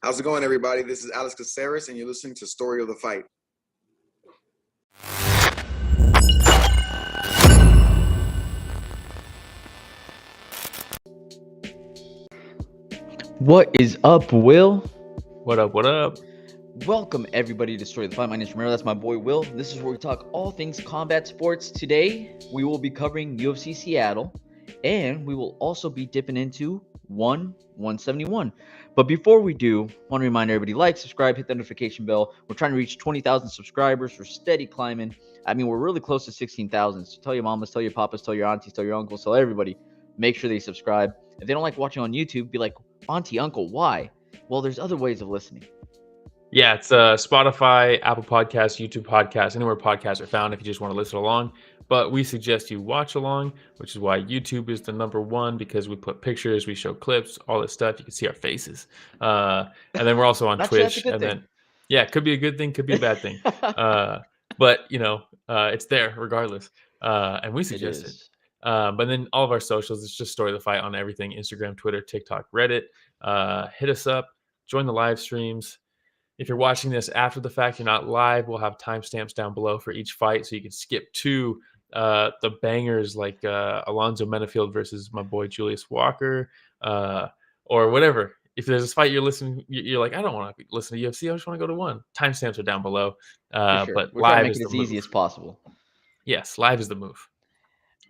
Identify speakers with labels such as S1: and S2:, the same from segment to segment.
S1: How's it going, everybody? This is Alex Caceres, and you're listening to Story of the Fight.
S2: What is up, Will?
S3: What up? What up?
S2: Welcome, everybody, to Story of the Fight. My name is Roberto. That's my boy, Will. This is where we talk all things combat sports. Today, we will be covering UFC Seattle, and we will also be dipping into 171. But before we do, I want to remind everybody, like, subscribe, hit the notification bell. We're trying to reach 20,000 subscribers. We're steady climbing. I mean, we're really close to 16,000. So tell your mamas, tell your papas, tell your aunties, tell your uncles, tell everybody. Make sure they subscribe. If they don't like watching on YouTube, be like, auntie, uncle, why? Well, there's other ways of listening.
S3: Yeah, it's Spotify, Apple Podcasts, YouTube Podcasts, anywhere podcasts are found if you just want to listen along. But we suggest you watch along, which is why YouTube is the number one, because we put pictures, we show clips, all this stuff. You can see our faces. And then we're also on
S2: Actually, that's a
S3: Twitch.
S2: good
S3: And
S2: thing.
S3: then, yeah, it could be a good thing, could be a bad thing. But, it's there regardless. And we suggest it. But then all of our socials, it's just Story of the Fight on everything: Instagram, Twitter, TikTok, Reddit. Hit us up, join the live streams. If you're watching this after the fact, you're not live, we'll have timestamps down below for each fight, so you can skip to the bangers like Alonzo Menafield versus my boy Julius Walker, or whatever. If there's a fight you're like, I don't want to listen to UFC, I just want to go to one. Timestamps are down below.
S2: For sure.
S3: But
S2: We're trying to
S3: live
S2: make
S3: is
S2: it
S3: the
S2: as
S3: move.
S2: easy as possible.
S3: Yes, live is the move.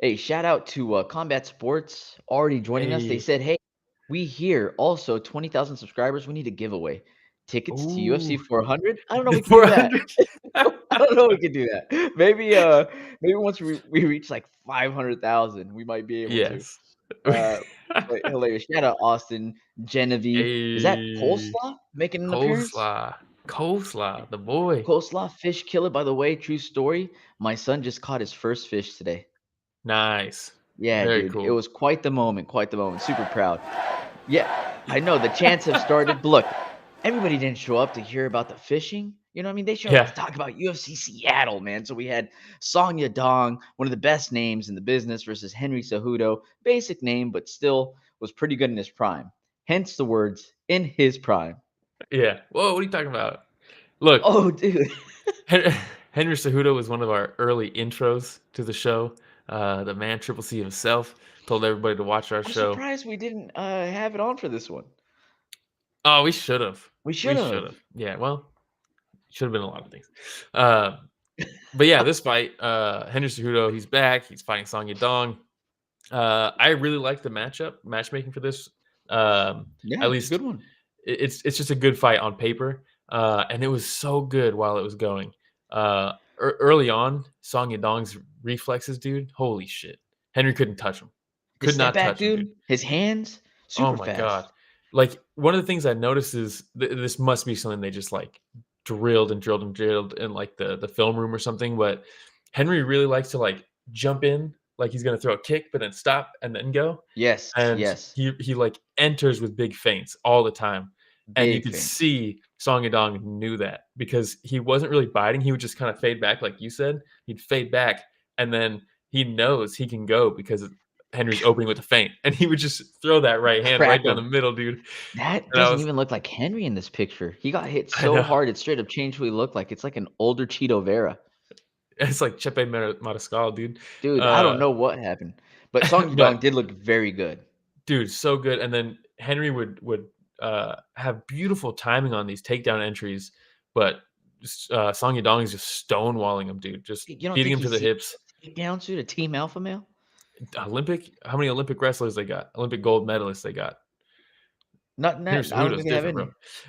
S2: Hey, shout out to Combat Sports already joining us. They said, hey, we here also 20,000 subscribers. We need a giveaway. Tickets to UFC 400. I don't know if we can do that. I don't know if we can do that. Maybe once we reach like 500,000, we might be able
S3: Yes.
S2: to. But hilarious. Shout out Austin, Genevieve. Is that Coleslaw making an appearance?
S3: Coleslaw, the boy.
S2: Coleslaw, fish killer, by the way. True story. My son just caught his first fish today.
S3: Nice.
S2: Yeah,
S3: Very
S2: dude.
S3: cool.
S2: It was quite the moment. Super proud. Yeah, I know the chants have started. But look, everybody didn't show up to hear about the fishing. You know what I mean? They showed up to talk about UFC Seattle, man. So we had Yadong, one of the best names in the business, versus Henry Cejudo. Basic name, but still was pretty good in his prime. Hence the words, in his prime.
S3: Yeah. Whoa, what are you talking about? Look.
S2: Oh, dude.
S3: Henry Cejudo was one of our early intros to the show. The man Triple C himself told everybody to watch our show.
S2: I'm surprised we didn't have it on for this one.
S3: Oh, we should have.
S2: We should have.
S3: Yeah, well, should have been a lot of things. But yeah, this fight, Henry Cejudo, he's back. He's fighting Song Yadong. I really like the matchmaking for this.
S2: Yeah,
S3: at least
S2: it's a good one.
S3: It's just a good fight on paper, and it was so good while it was going. Early on, Song Yadong's reflexes, dude, holy shit. Henry couldn't touch him. Could not touch him, dude.
S2: His hands, super fast.
S3: God. Like, one of the things I noticed is this must be something they just like drilled in like the film room or something. But Henry really likes to like jump in, like he's gonna throw a kick, but then stop and then go.
S2: Yes,
S3: And
S2: yes.
S3: he like enters with big feints all the time. And you could see Song Yadong knew that, because he wasn't really biting. He would just kind of fade back, like you said. He'd fade back, and then he knows he can go because Henry's opening with a feint, and he would just throw that right hand right down the middle, dude.
S2: That doesn't even look like Henry in this picture. He got hit so hard, it straight up changed who he looked like. It's like an older Cheeto Vera.
S3: It's like Chepe Mariscal, dude.
S2: Dude, I don't know what happened. But Song Yadong did look very good.
S3: Dude, so good. And then Henry would have beautiful timing on these takedown entries, but Song Yadong is just stonewalling him, dude. Just beating him to the hips.
S2: Takedown to a team alpha male?
S3: How many Olympic wrestlers they got? Olympic gold medalists they got.
S2: Not that. I don't think they have any.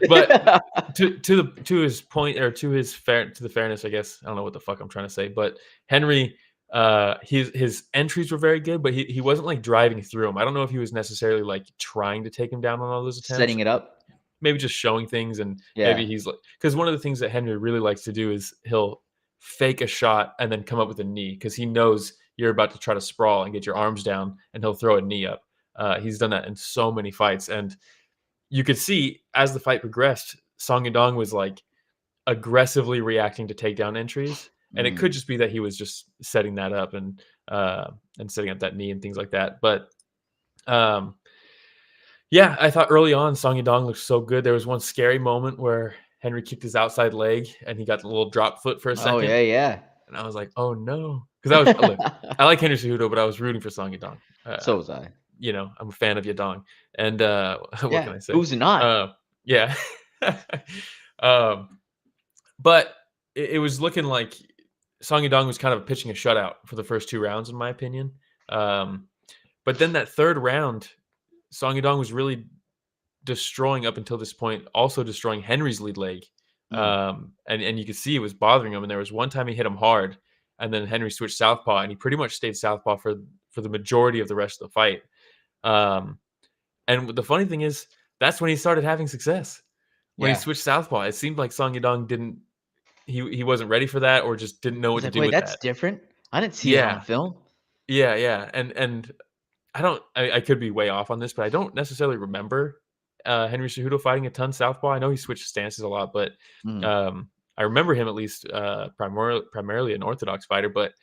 S3: But to his point, or to the fairness, I guess, I don't know what the fuck I'm trying to say, but Henry, his entries were very good, but he wasn't like driving through him. I don't know if he was necessarily like trying to take him down on all those attempts,
S2: setting it up,
S3: maybe just showing things. And maybe he's like, because one of the things that Henry really likes to do is he'll fake a shot and then come up with a knee, because he knows you're about to try to sprawl and get your arms down, and he'll throw a knee up. He's done that in so many fights, and you could see as the fight progressed, Song Yadong was like aggressively reacting to takedown entries. And it could just be that he was just setting that up and setting up that knee and things like that. But Yeah, I thought early on Song Yadong looked so good. There was one scary moment where Henry kicked his outside leg and he got the little drop foot for a
S2: Oh
S3: second.
S2: yeah.
S3: And I was like, "Oh no," because I was look, I like Henry Cejudo, but I was rooting for Song Yadong.
S2: So was I.
S3: I'm a fan of Yadong, and what
S2: Yeah.
S3: can I say?
S2: Who's not?
S3: Yeah, um, but it was looking like Song Yadong was kind of pitching a shutout for the first 2 rounds, in my opinion. But then that third round, Song Yadong was really destroying up until this point, also destroying Henry's lead leg. And you could see it was bothering him. And there was one time he hit him hard, and then Henry switched southpaw, and he pretty much stayed southpaw for the majority of the rest of the fight. And the funny thing is, that's when he started having success. When he switched southpaw, it seemed like Song Yadong didn't. He wasn't ready for that, or just didn't know what
S2: He's
S3: to
S2: like,
S3: do
S2: wait,
S3: with
S2: that's
S3: that.
S2: different. I didn't see it on
S3: Yeah,
S2: film.
S3: yeah. And I could be way off on this, but I don't necessarily remember Henry Cejudo fighting a ton southpaw. I know he switched stances a lot, but I remember him at least primarily an orthodox fighter. But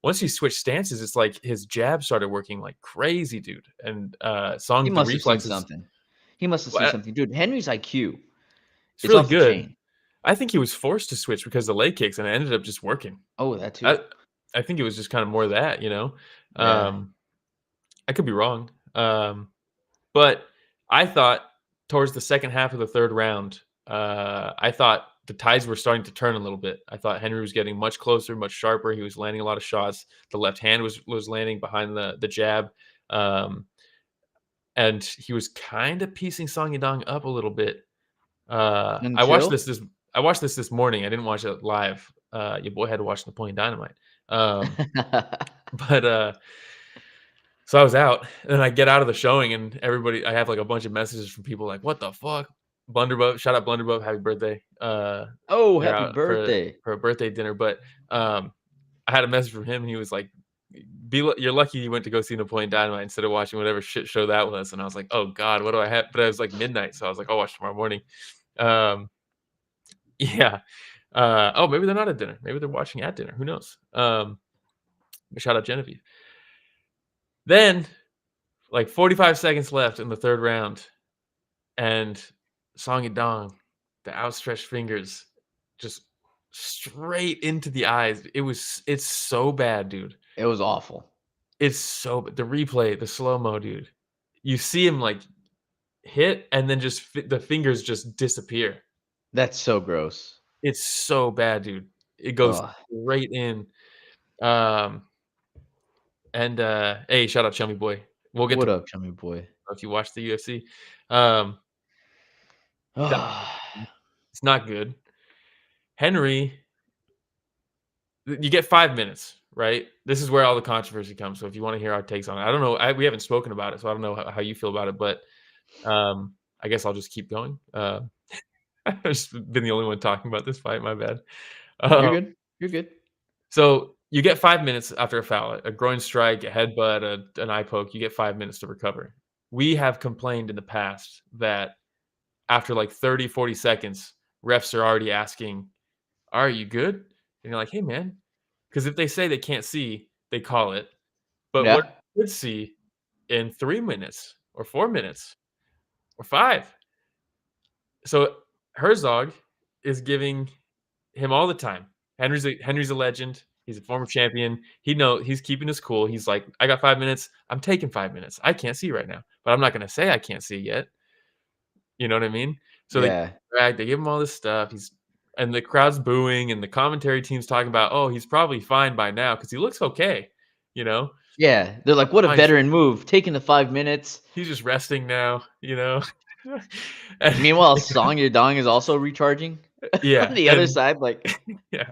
S3: once he switched stances, it's like his jab started working like crazy, dude. And
S2: He
S3: the
S2: must have seen
S3: reflexes.
S2: something. He must have seen
S3: Well,
S2: something. Dude, Henry's IQ
S3: it's
S2: is
S3: really
S2: off the
S3: good.
S2: chain.
S3: I think he was forced to switch because of the leg kicks, and it ended up just working.
S2: Oh, that too.
S3: I think it was just kind of more of that,
S2: Yeah.
S3: I could be wrong. But I thought towards the second half of the third round, I thought the tides were starting to turn a little bit. I thought Henry was getting much closer, much sharper. He was landing a lot of shots. The left hand was landing behind the jab. And he was kind of piecing Song Yadong up a little bit. I watched
S2: Until?
S3: this morning. I didn't watch it live. Your boy had to watch Napoleon Dynamite. But so I was out, and then I get out of the showing, and I have like a bunch of messages from people like, "What the fuck?" Blunderbuff, shout out Blunderbuff, happy birthday.
S2: Oh,
S3: They're
S2: happy
S3: out
S2: birthday.
S3: for a birthday dinner, but I had a message from him, and he was like, "You're lucky you went to go see Napoleon Dynamite instead of watching whatever shit show that was." And I was like, "Oh God, what do I have?" But it was like midnight, so I was like, "I'll watch tomorrow morning." Um, yeah. Oh, maybe they're not at dinner. Maybe they're watching at dinner. Who knows? Shout out Genevieve. Then, like 45 seconds left in the third round, and Song Yadong, the outstretched fingers, just straight into the eyes. It's so bad, dude.
S2: It was awful.
S3: It's so the replay, the slow-mo, dude. You see him like hit, and then just the fingers just disappear.
S2: That's so gross.
S3: It's so bad, dude. It goes
S2: Ugh.
S3: straight in. And hey, shout out Chummy Boy. We'll get
S2: What
S3: to
S2: up, chummy boy?
S3: if you watch the UFC. Um, it's not good. Henry, you get 5 minutes, right? This is where all the controversy comes. So if you want to hear our takes on it, I don't know. We haven't spoken about it, so I don't know how you feel about it. But I guess I'll just keep going. I've just been the only one talking about this fight. My bad.
S2: You're good. You're good.
S3: So you get 5 minutes after a foul, a groin strike, a headbutt, an eye poke. You get 5 minutes to recover. We have complained in the past that after like 30, 40 seconds, refs are already asking, "Are you good?" And you're like, "Hey, man." Because if they say they can't see, they call it. But what
S2: Yeah.
S3: you could see in 3 minutes or 4 minutes or 5. So Herzog is giving him all the time. Henry's a legend. He's a former champion. He's keeping us cool. He's like, "I got 5 minutes. I'm taking 5 minutes. I can't see right now, but I'm not gonna say I can't see yet." You know what I mean? So
S2: Yeah.
S3: they give him all this stuff. And the crowd's booing, and the commentary team's talking about, "Oh, he's probably fine by now because he looks okay." You know,
S2: Yeah. They're like, what a
S3: Fine.
S2: veteran move. Taking the 5 minutes.
S3: He's just resting now. And,
S2: Meanwhile, Song Yadong is also recharging
S3: yeah,
S2: on the other side. Like,
S3: yeah.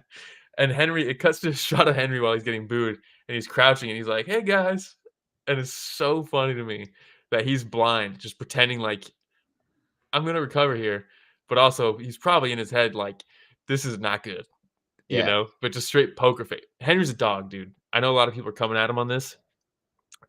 S3: And it cuts to a shot of Henry while he's getting booed, and he's crouching, and he's like, "Hey guys," and it's so funny to me that he's blind, just pretending like I'm gonna recover here, but also he's probably in his head like, "This is not good,"
S2: yeah.
S3: But just straight poker face. Henry's a dog, dude. I know a lot of people are coming at him on this.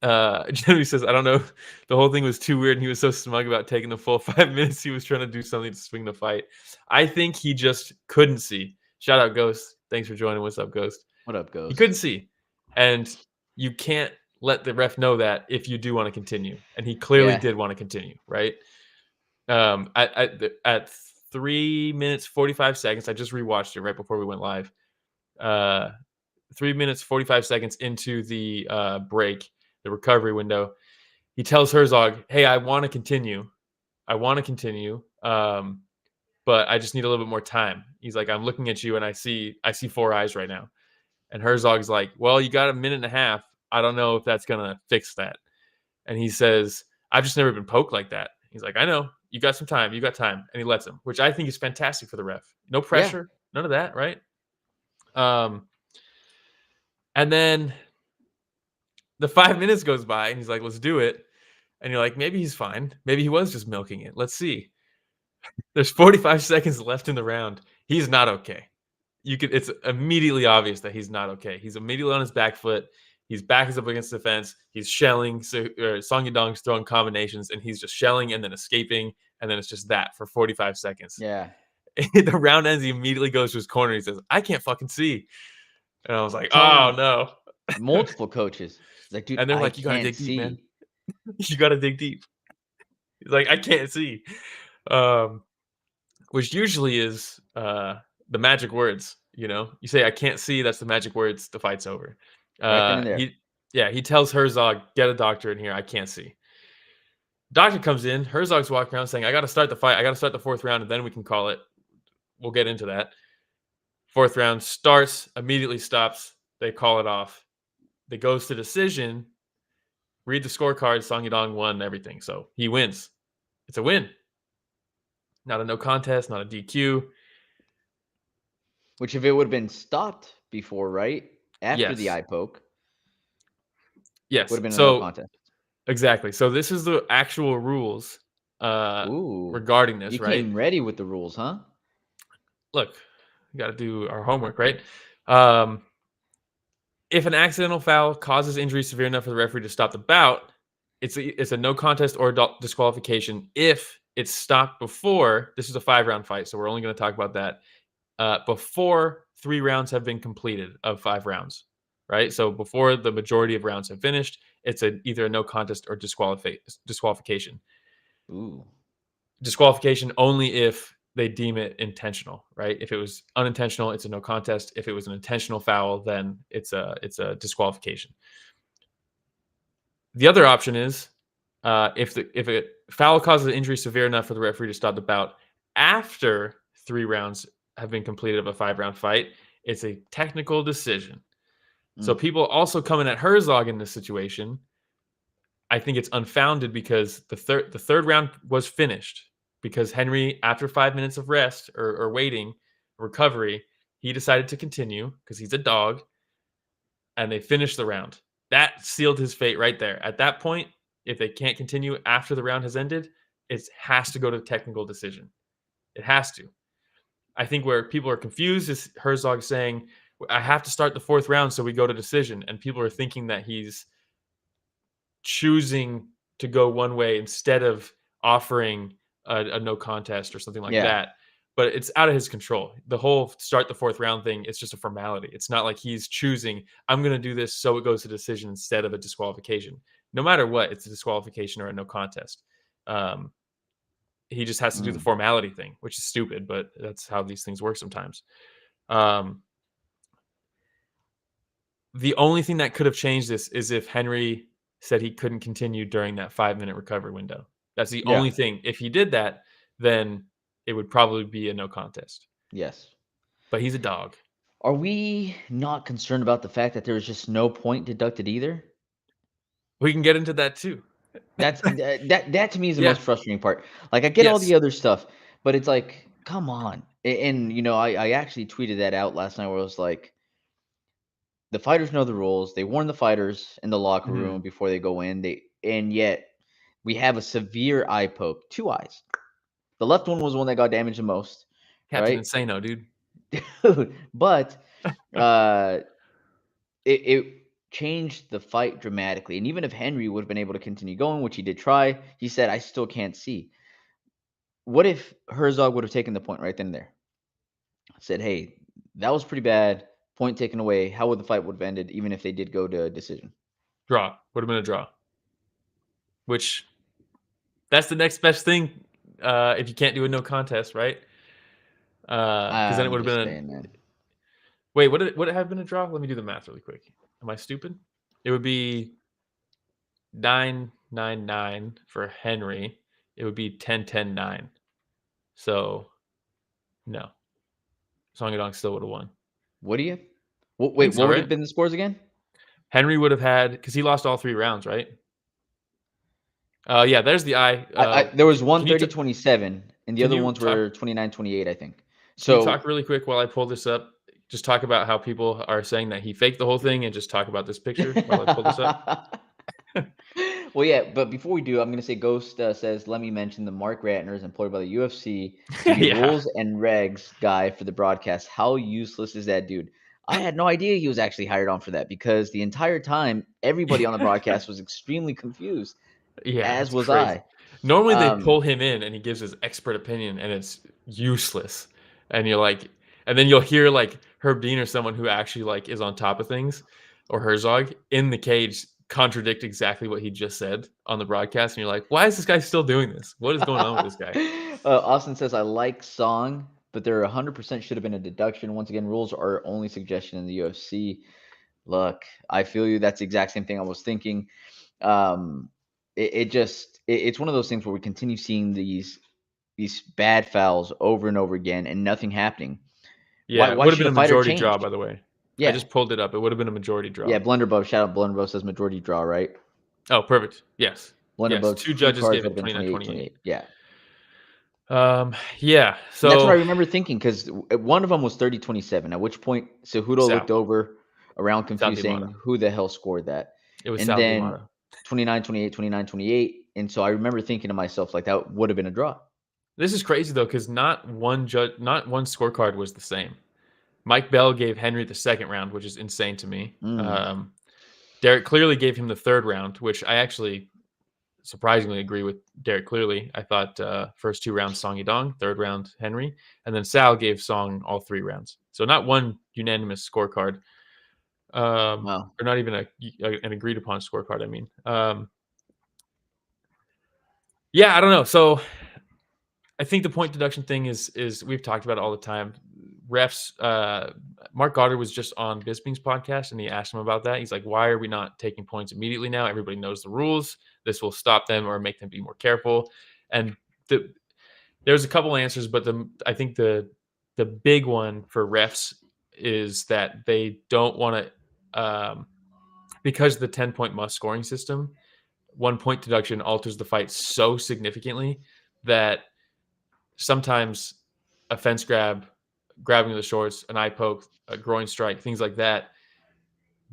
S3: Jeremy says, "I don't know. The whole thing was too weird, and he was so smug about taking the full 5 minutes. He was trying to do something to swing the fight. I think he just couldn't see." Shout out Ghost. Thanks for joining. What's up, Ghost?
S2: What up,
S3: He
S2: Ghost?
S3: couldn't see, and you can't let the ref know that if you do want to continue. And he clearly did want to continue, right? At 3 minutes 45 seconds, I just rewatched it right before we went live. 3 minutes 45 seconds into the break, the recovery window, he tells Herzog, "Hey, I want to continue. But I just need a little bit more time." He's like, "I'm looking at you and I see 4 eyes right now." And Herzog's like, "Well, you got a minute and a half. I don't know if that's gonna fix that." And he says, "I've just never been poked like that." He's like, "I know. You got some time. You got time." And he lets him, which I think is fantastic for the ref. No pressure, none of that, right? And then the 5 minutes goes by and he's like, "Let's do it." And you're like, maybe he's fine. Maybe he was just milking it. Let's see. There's 45 seconds left in the round. He's not okay. It's immediately obvious that he's not okay. He's immediately on his back foot. His back is up against the fence. He's shelling. So Song Yadong's throwing combinations, and he's just shelling and then escaping, and then it's just that for 45 seconds.
S2: Yeah.
S3: The round ends. He immediately goes to his corner. He says, "I can't fucking see," and I was like, "Oh no!"
S2: Multiple coaches, like, dude,
S3: and they're like,
S2: I
S3: "You gotta dig
S2: see.
S3: deep, man. You gotta dig deep." He's like, "I can't see," which usually is the magic words. You say, "I can't see." That's the magic words. The fight's over.
S2: Right then and there.
S3: He tells Herzog, "Get a doctor in here. I can't see." Doctor comes in. Herzog's walking around saying, "I got to start the fight. I got to start the 4th round, and then we can call it." We'll get into that. 4th round starts, immediately stops. They call it off. It goes to decision. Read the scorecard. Song Yadong won everything. So he wins. It's a win. Not a no contest, not a DQ.
S2: Which if it would have been stopped before, right? After the
S3: Yes.
S2: eye poke.
S3: Yes.
S2: Would have been a no contest.
S3: Exactly. So this is the actual rules regarding this,
S2: you
S3: right?
S2: came ready with the rules, huh?
S3: Look, we got to do our homework, right? If an accidental foul causes injury severe enough for the referee to stop the bout, it's a no contest or disqualification if it's stopped before. This is a 5-round fight, so we're only going to talk about that before 3 rounds have been completed of 5 rounds, right? So before the majority of rounds have finished, it's either a no contest or disqualification.
S2: Ooh.
S3: Disqualification only if they deem it intentional, right? If it was unintentional, it's a no contest. If it was an intentional foul, then it's a disqualification. The other option is if a foul causes an injury severe enough for the referee to stop the bout after 3 rounds have been completed of a 5-round fight, it's a technical decision. So people also coming at Herzog in this situation, I think it's unfounded because the third round was finished because Henry, after 5 minutes of rest or waiting, recovery, he decided to continue because he's a dog, and they finished the round. That sealed his fate right there. At that point, if they can't continue after the round has ended, it has to go to technical decision. It has to. I think where people are confused is Herzog saying, "I have to start the 4th round so we go to decision," and people are thinking that he's choosing to go one way instead of offering a no contest or something like that. But it's out of his control. The whole start the 4th round thing, it's just a formality. It's not like he's choosing, I'm going to do this so it goes to decision instead of a disqualification. No matter what, it's a disqualification or a no contest. He just has to do the formality thing, which is stupid, but that's how these things work sometimes. The only thing that could have changed this is if Henry said he couldn't continue during that 5-minute recovery window. That's the only thing. If he did that, then it would probably be a no contest.
S2: Yes.
S3: But he's a dog.
S2: Are we not concerned about the fact that there was just no point deducted either?
S3: We can get into that too.
S2: That to me is the most frustrating part. Like, I get all the other stuff, but it's like, come on. And I actually tweeted that out last night where I was like, the fighters know the rules. They warn the fighters in the locker room before they go in. And yet we have a severe eye poke, 2 eyes. The left one was the one that got damaged the most.
S3: Captain
S2: right?
S3: Insano, dude.
S2: But it changed the fight dramatically. And even if Henry would have been able to continue going, which he did try, he said, "I still can't see." What if Herzog would have taken the point right then and there? Said, "Hey, that was pretty bad. Point taken away." How would the fight would have ended, even if they did go to a decision?
S3: Draw. Would have been a draw. Which, that's the next best thing if you can't do a no contest, right? Because then it would have been a... Wait, would it have been a draw? Let me do the math really quick. Am I stupid? It would be 9-9-9 for Henry. It would be 10-10-9. So, no. Song Yadong still would have won.
S2: What do you? Wait, what would have been the scores again?
S3: Henry would have had, because he lost all 3 rounds, right? Yeah, there's the
S2: there was one 30-27, and the other ones were 29-28, I think. So,
S3: can you talk really quick while I pull this up? Just talk about how people are saying that he faked the whole thing, and just talk about this picture while I pull this up.
S2: Well, yeah, but before we do, I'm going to say Ghost says, let me mention the Mark Ratner is employed by the UFC to be rules and regs guy for the broadcast. How useless is that dude? I had no idea he was actually hired on for that, because the entire time, everybody on the broadcast was extremely confused. Yeah, as was crazy. I.
S3: Normally they pull him in and he gives his expert opinion and it's useless. And you're like, and then you'll hear like Herb Dean or someone who actually like is on top of things, or Herzog in the cage contradict exactly what he just said on the broadcast. And you're like, why is this guy still doing this? What is going on with this guy?
S2: Austin says, I like Song, but there 100% should have been a deduction. Once again, rules are only suggestion in the UFC. Look, I feel you. That's the exact same thing I was thinking. It's one of those things where we continue seeing these bad fouls over and over again and nothing happening.
S3: Yeah, it would have been a majority draw, by the way. Yeah. I just pulled it up. It would have been a majority draw.
S2: Yeah, Blunderbuff. Shout out Blunderbuff says majority draw, right?
S3: Oh, perfect. Yes.
S2: Blunderbuff.
S3: Yes. 2 judges gave it 29-28.
S2: Yeah.
S3: Yeah. So
S2: and that's what I remember thinking, because one of them was 30-27, at which point Cejudo looked over around confused, saying, who the hell scored that?
S3: It was
S2: and then 29-28, 29-28. And so I remember thinking to myself, like, that would have been a draw.
S3: This is crazy, though, because not one scorecard was the same. Mike Bell gave Henry the 2nd round, which is insane to me. Derek Clearly gave him the 3rd round, which I actually surprisingly agree with Derek Clearly. I thought first 2 rounds Song Yadong, 3rd round Henry, and then Sal gave Song all 3 rounds. So not one unanimous scorecard. Wow. Or not even an agreed upon scorecard, I mean. Yeah, I don't know. So I think the point deduction thing is we've talked about it all the time. Refs, Mark Goddard was just on Bisping's podcast, and he asked him about that. He's like, why are we not taking points immediately now? Everybody knows the rules. This will stop them or make them be more careful. And there's a couple answers, but I think the big one for refs is that they don't want to, because the 10-point must scoring system, 1 point deduction alters the fight so significantly that sometimes a fence grab, grabbing the shorts, an eye poke, a groin strike, things like that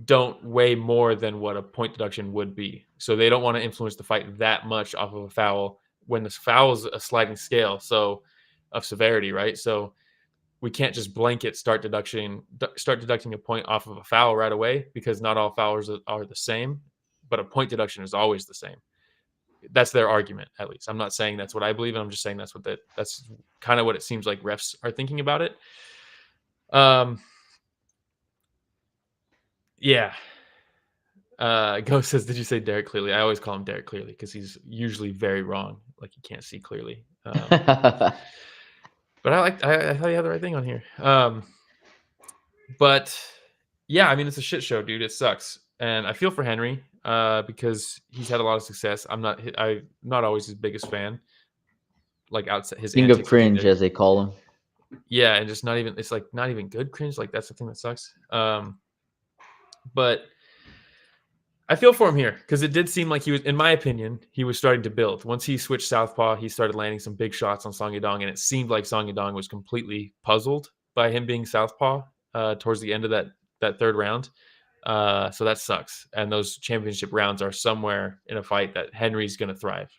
S3: don't weigh more than what a point deduction would be. So they don't want to influence the fight that much off of a foul when the foul is a sliding scale of severity, right? So we can't just blanket start deducting a point off of a foul right away, because not all fouls are the same, but a point deduction is always the same. That's their argument, at least. I'm not saying that's what I believe, and I'm just saying that's kind of what it seems like refs are thinking about it. Yeah. Ghost says, did you say Derek Clearly? I always call him Derek Clearly because he's usually very wrong. Like, he can't see clearly. But I thought you had the right thing on here. But yeah, I mean, it's a shit show, dude. It sucks. And I feel for Henry because he's had a lot of success. I'm not always his biggest fan. Like, outside his
S2: king of cringe, as they call him.
S3: Yeah, and just not even good cringe. Like, that's the thing that sucks. But I feel for him here because it did seem like he was, in my opinion, he was starting to build. Once he switched southpaw, he started landing some big shots on Song Yadong, and it seemed like Song Yadong was completely puzzled by him being southpaw towards the end of that 3rd round. So that sucks. And those championship rounds are somewhere in a fight that Henry's going to thrive.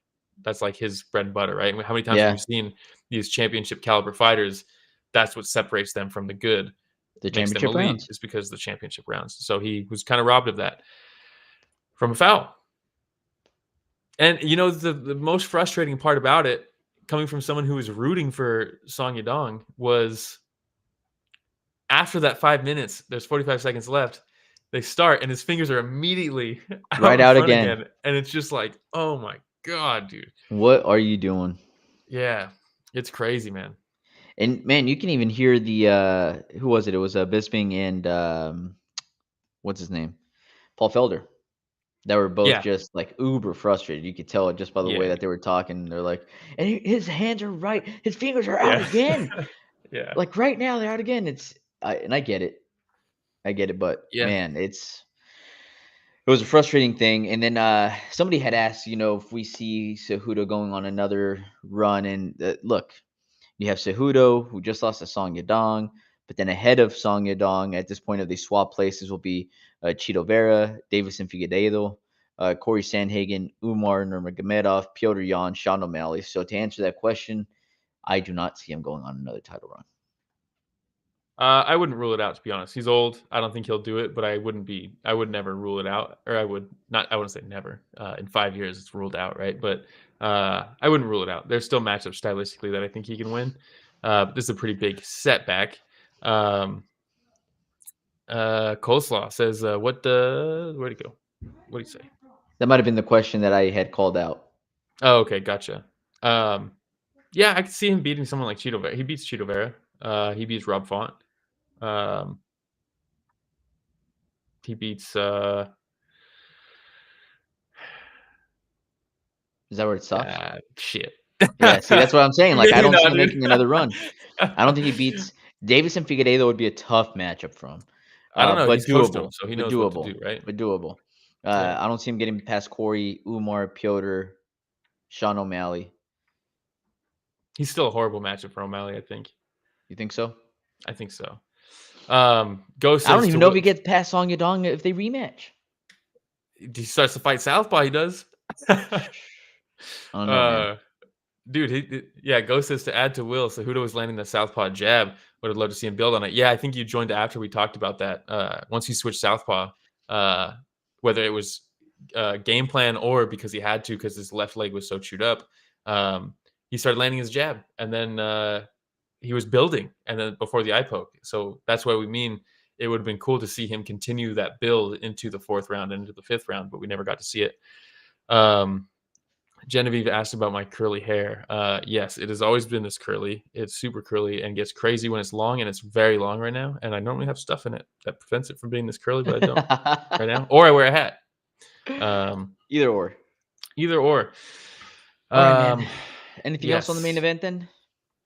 S3: That's like his bread and butter, right? How many times have we seen these championship caliber fighters? That's what separates them from the good.
S2: The championship rounds
S3: is because of the championship rounds. So he was kind of robbed of that from a foul. And you know, the most frustrating part about it, coming from someone who was rooting for Song Yadong, was after that 5 minutes, there's 45 seconds left. They start, and his fingers are immediately
S2: Right
S3: in
S2: out
S3: front
S2: again.
S3: and it's just like, oh my god, dude.
S2: What are you doing?
S3: Yeah, it's crazy, man.
S2: And man, you can even hear the who was it? It was Bisping and what's his name? Paul Felder. That were both
S3: Yeah,
S2: just like uber frustrated. You could tell it just by the way
S3: yeah,
S2: that they were talking. They're like, and his hands are right, his fingers are out
S3: yeah,
S2: again.
S3: yeah,
S2: Like right now, they're out again. And I get it, but
S3: yeah.
S2: man, it was a frustrating thing. And then somebody had asked, if we see Cejudo going on another run, and look, you have Cejudo, who just lost to Song Yadong, but then ahead of Song Yadong at this point, if they swap places, will be Chito Vera, Davison Figueiredo, Corey Sandhagen, Umar Nurmagomedov, Piotr Jan, Sean O'Malley. So to answer that question, I do not see him going on another title run.
S3: I wouldn't rule it out, to be honest. He's old. I don't think he'll do it, but I would never rule it out, or I wouldn't say never. In 5 years, it's ruled out, right? But I wouldn't rule it out. There's still matchups stylistically that I think he can win. But this is a pretty big setback. Coleslaw says, where'd he go? What did he say?
S2: That might have been the question that I had called out.
S3: Oh, okay, gotcha. Yeah, I could see him beating someone like Chito Vera. He beats Chito Vera. He beats Rob Font. He beats
S2: Is that where it stops?
S3: shit.
S2: Yeah, see, that's what I'm saying. Like, I
S3: Maybe
S2: don't see
S3: not,
S2: him
S3: dude.
S2: making another run. I don't think he beats Davison Figueiredo. Would be a tough matchup for him.
S3: I don't know.
S2: But
S3: He's coached him,
S2: doable.
S3: so he
S2: But
S3: knows what to
S2: doable.
S3: do, right?
S2: But doable.
S3: Yeah.
S2: I don't see him getting past Corey, Umar, Piotr, Sean O'Malley.
S3: He's still a horrible matchup for O'Malley, I think.
S2: You think so?
S3: I think so. Ghost says
S2: I don't even know if he gets past Song Yadong if they rematch.
S3: He starts to fight Southpaw, he does.
S2: I don't know, man.
S3: Dude, Ghost says to add to Will, Cejudo was landing the Southpaw jab. Would have loved to see him build on it. Yeah, I think you joined after we talked about that. Once he switched Southpaw, whether it was game plan or because he had to because his left leg was so chewed up, he started landing his jab. And then he was building, and then before the eye poke. So that's why we mean it would have been cool to see him continue that build into the 4th round and into the 5th round, but we never got to see it. Genevieve asked about my curly hair. Yes, it has always been this curly. It's super curly and gets crazy when it's long, and it's very long right now. And I normally have stuff in it that prevents it from being this curly, but I don't right now. Or I wear a hat.
S2: Either or.
S3: Either or.
S2: All right, man. Anything else on the main event then?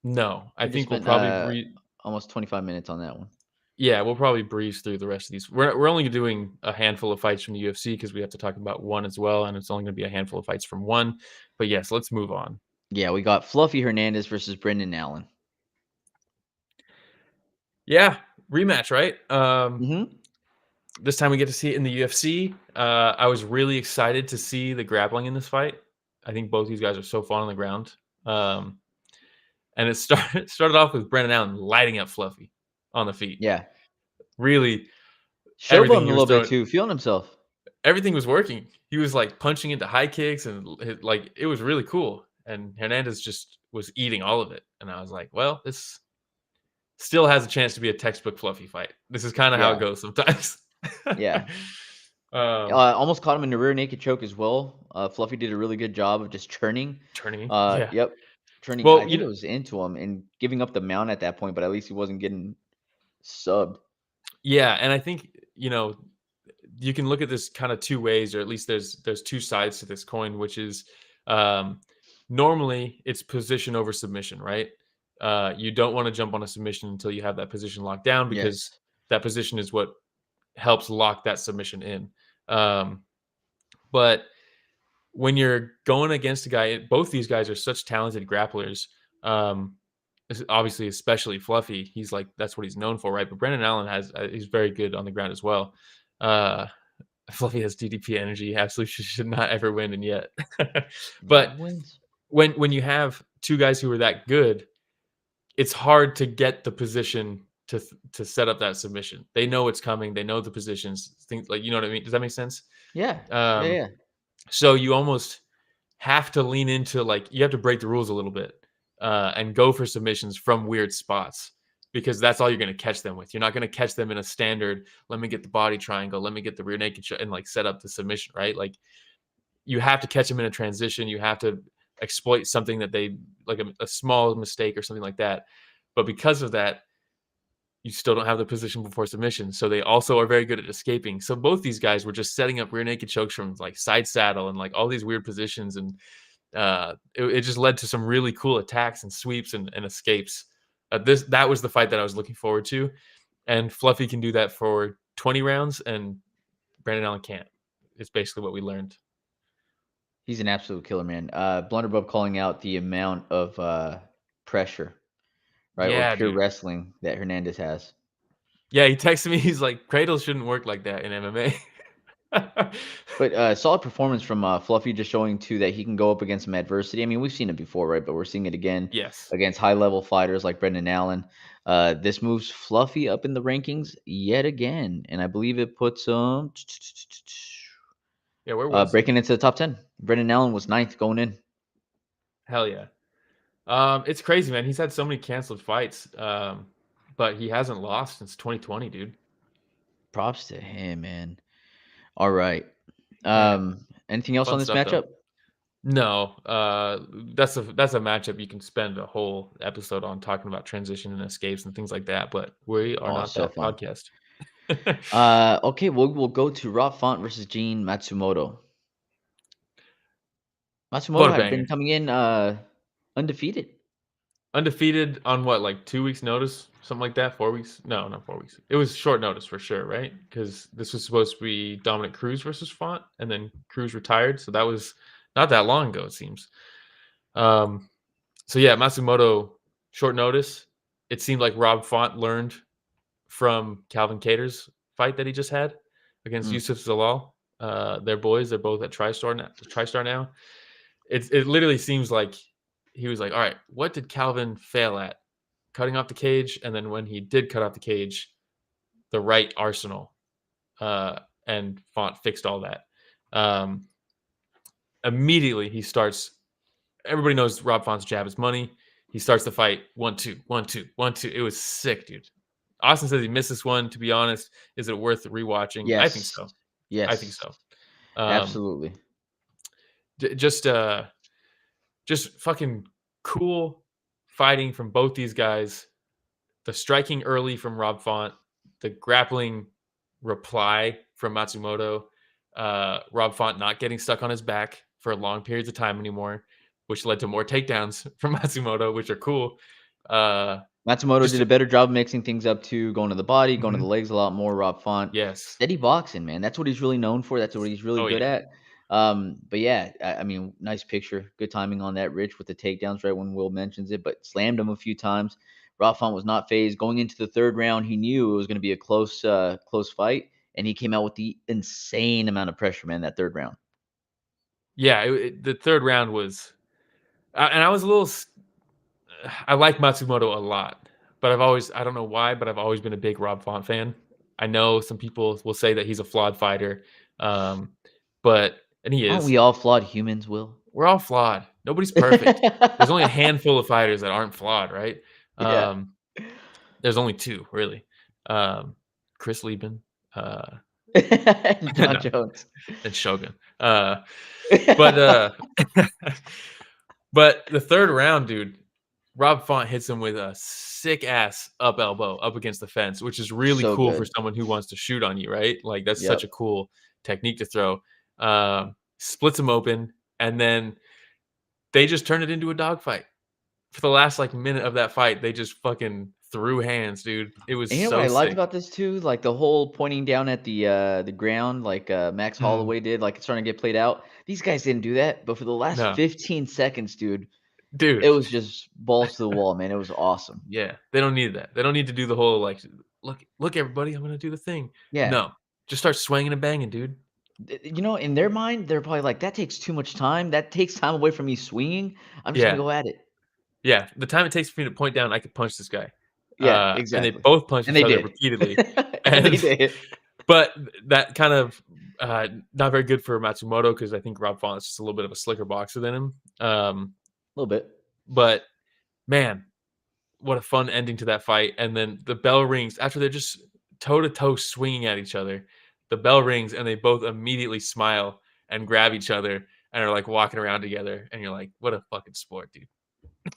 S3: No, I think we'll probably
S2: almost 25 minutes on that one.
S3: Yeah, we'll probably breeze through the rest of these. We're only doing a handful of fights from the UFC because we have to talk about one as well, and it's only going to be a handful of fights from one. But yes, let's move on.
S2: Yeah, we got Fluffy Hernandez versus Brendan Allen.
S3: Yeah, rematch, right? This time we get to see it in the UFC. I was really excited to see the grappling in this fight. I think both these guys are so fun on the ground. And it started off with Brendan Allen lighting up Fluffy on the feet.
S2: Yeah.
S3: Really.
S2: Showboating a little bit too, feeling himself.
S3: Everything was working. He was like punching into high kicks and like it was really cool. And Hernandez just was eating all of it. And I was like, well, this still has a chance to be a textbook Fluffy fight. This is kind of how it goes sometimes.
S2: Yeah. Almost caught him in the rear naked choke as well. Fluffy did a really good job of just churning.
S3: Yeah.
S2: Yep. Turning.
S3: Well,
S2: I think it was into him and giving up the mount at that point, but at least he wasn't getting subbed.
S3: Yeah, and I think, you can look at this kind of two ways, or at least there's two sides to this coin, which is normally it's position over submission, right? You don't want to jump on a submission until you have that position locked down because that position is what helps lock that submission in. But when you're going against a guy, both these guys are such talented grapplers. Obviously, especially Fluffy, he's like that's what he's known for, right? But Brendan Allen he's very good on the ground as well. Fluffy has DDP energy, absolutely should not ever win, and yet. But when you have two guys who are that good, it's hard to get the position to set up that submission. They know it's coming. They know the positions. Things like, you know what I mean? Does that make sense?
S2: Yeah. Yeah.
S3: So you almost have to lean into you have to break the rules a little bit and go for submissions from weird spots. because that's all you're going to catch them with. You're not going to catch them in a standard, let me get the body triangle, let me get the rear naked and like set up the submission, right? Like you have to catch them in a transition. You have to exploit something that they like a small mistake or something like that. But because of that, you still don't have the position before submission. So they also are very good at escaping. So both these guys were just setting up rear naked chokes from like side saddle and like all these weird positions. And it just led to some really cool attacks and sweeps and escapes. That was the fight that I was looking forward to. And Fluffy can do that for 20 rounds and Brandon Allen can't. It's basically what we learned.
S2: He's an absolute killer, man. Blunderbub calling out the amount of pressure, right?
S3: Yeah,
S2: or pure
S3: dude.
S2: wrestling that Hernandez has.
S3: Yeah, he texted me. He's like, cradles shouldn't work like that in MMA.
S2: But solid performance from Fluffy, just showing too that he can go up against some adversity. I mean, we've seen it before, right? But we're seeing it again
S3: Yes.
S2: against high-level fighters like Brendan Allen. This moves Fluffy up in the rankings yet again, and I believe it puts him
S3: Yeah, where was
S2: breaking into the top 10. Brendan Allen was 9th going in.
S3: Hell yeah. It's crazy, man. He's had so many canceled fights, but he hasn't lost since 2020, dude.
S2: Props to him, man. All right.
S3: Man,
S2: Anything else
S3: fun
S2: on this
S3: stuff,
S2: matchup?
S3: though. No, that's a matchup you can spend a whole episode on talking about transition and escapes and things like that. But we are not
S2: so
S3: that
S2: fun.
S3: podcast.
S2: Okay, we'll go to Rob Font versus Gene Matsumoto. Matsumoto
S3: What a
S2: had been
S3: banger.
S2: coming in undefeated.
S3: Undefeated on what, like 2 weeks notice, something like that? 4 weeks? No, not 4 weeks. It was short notice for sure, right? Because this was supposed to be Dominic Cruz versus Font, and then Cruz retired, so that was not that long ago, it seems. So yeah, Matsumoto, short notice. It seemed like Rob Font learned from Calvin Cater's fight that he just had against Yusuf Zalal. They're boys. They're both at TriStar now. It literally seems like he was like, all right, what did Calvin fail at? Cutting off the cage. And then when he did cut off the cage, the right arsenal. And Font fixed all that. Immediately he starts. Everybody knows Rob Font's jab is money. He starts the fight 1-2, 1-2, 1-2. It was sick, dude. Austin says he missed this one. To be honest, is it worth rewatching?
S2: Yes.
S3: I think so.
S2: Yes.
S3: I think so.
S2: Absolutely.
S3: Just fucking cool fighting from both these guys. The striking early from Rob Font, the grappling reply from Matsumoto. Rob Font not getting stuck on his back for long periods of time anymore, which led to more takedowns from Matsumoto, which are cool.
S2: Matsumoto did a better job mixing things up too, going to the body, going to the legs a lot more. Rob Font,
S3: yes,
S2: steady boxing, man. That's what he's really known for. That's what he's really good at. But yeah, I mean, nice picture, good timing on that. Rich with the takedowns right when Will mentions it, but slammed him a few times. Rob Font was not phased. Going into the third round, he knew it was going to be a close fight, and he came out with the insane amount of pressure, man. That third round.
S3: Yeah, the third round was, and I was a little. I like Matsumoto a lot, but I don't know why, but I've always been a big Rob Font fan. I know some people will say that he's a flawed fighter, and he is.
S2: Aren't we all flawed humans, Will?
S3: We're all flawed. Nobody's perfect. There's only a handful of fighters that aren't flawed, right?
S2: Yeah.
S3: There's only two, really. Chris Lieben,
S2: and John Jones,
S3: and Shogun. But the third round, dude, Rob Font hits him with a sick ass up elbow up against the fence, which is really cool for someone who wants to shoot on you, right? Like that's such a cool technique to throw. Splits him open, and then they just turned it into a dogfight. For the last like minute of that fight, they just fucking threw hands, dude. It was
S2: you know
S3: so
S2: what I liked
S3: sick.
S2: about this too? Like the whole pointing down at the ground, like Max Holloway did, like it's starting to get played out. These guys didn't do that, but for the last 15 seconds, dude, it was just balls to the wall, man. It was awesome.
S3: Yeah, they don't need that. They don't need to do the whole like, look, everybody, I'm gonna do the thing.
S2: Yeah,
S3: no, just start swinging and banging, dude.
S2: You know, in their mind, they're probably like, that takes too much time. That takes time away from me swinging. I'm just gonna go at it.
S3: Yeah, the time it takes for me to point down, I could punch this guy.
S2: Yeah, exactly.
S3: And they both punched each other repeatedly.
S2: and they did.
S3: But that kind of not very good for Matsumoto because I think Rob Font is just a little bit of a slicker boxer than him.
S2: A little bit.
S3: But man, what a fun ending to that fight. And then the bell rings after they're just toe to toe swinging at each other. The bell rings and they both immediately smile and grab each other and are like walking around together. And you're like, what a fucking sport, dude.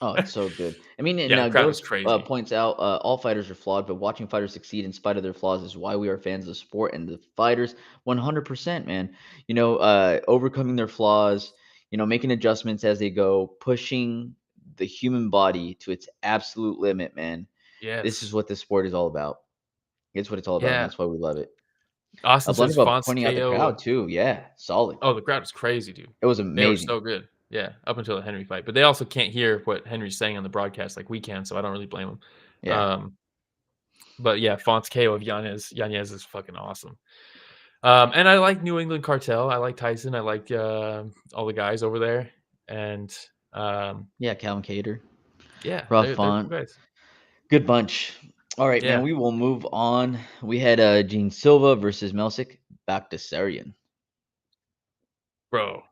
S2: Oh, it's so good. I mean, and
S3: Yeah, the crowd was
S2: Ghost
S3: crazy.
S2: points out all fighters are flawed, but watching fighters succeed in spite of their flaws is why we are fans of the sport and the fighters. 100%, man. Overcoming their flaws, making adjustments as they go, pushing the human body to its absolute limit, man. This is
S3: Yes.
S2: what this sport is all about. It's what it's all about, and
S3: Yeah.
S2: that's why we love it.
S3: Austin
S2: Blender
S3: says
S2: Bub
S3: Fonts
S2: pointing out the
S3: KO.
S2: crowd too. Yeah, solid.
S3: Oh, the crowd was crazy, dude.
S2: It was
S3: They were
S2: amazing.
S3: so good. Yeah, up until the Henry fight. But they also can't hear what Henry's saying on the broadcast like we can, so I don't really blame them.
S2: Yeah.
S3: But yeah, Fonts KO of Yanez. Yanez is fucking awesome. And I like New England Cartel. I like Tyson. I like all the guys over there. And
S2: Calvin Cater.
S3: yeah,
S2: Rough
S3: they're
S2: font.
S3: cool guys.
S2: Good bunch. All right,
S3: Yeah.
S2: man. We will move on. We had Gene Silva versus Melsik. Baghdasaryan.
S3: Bro.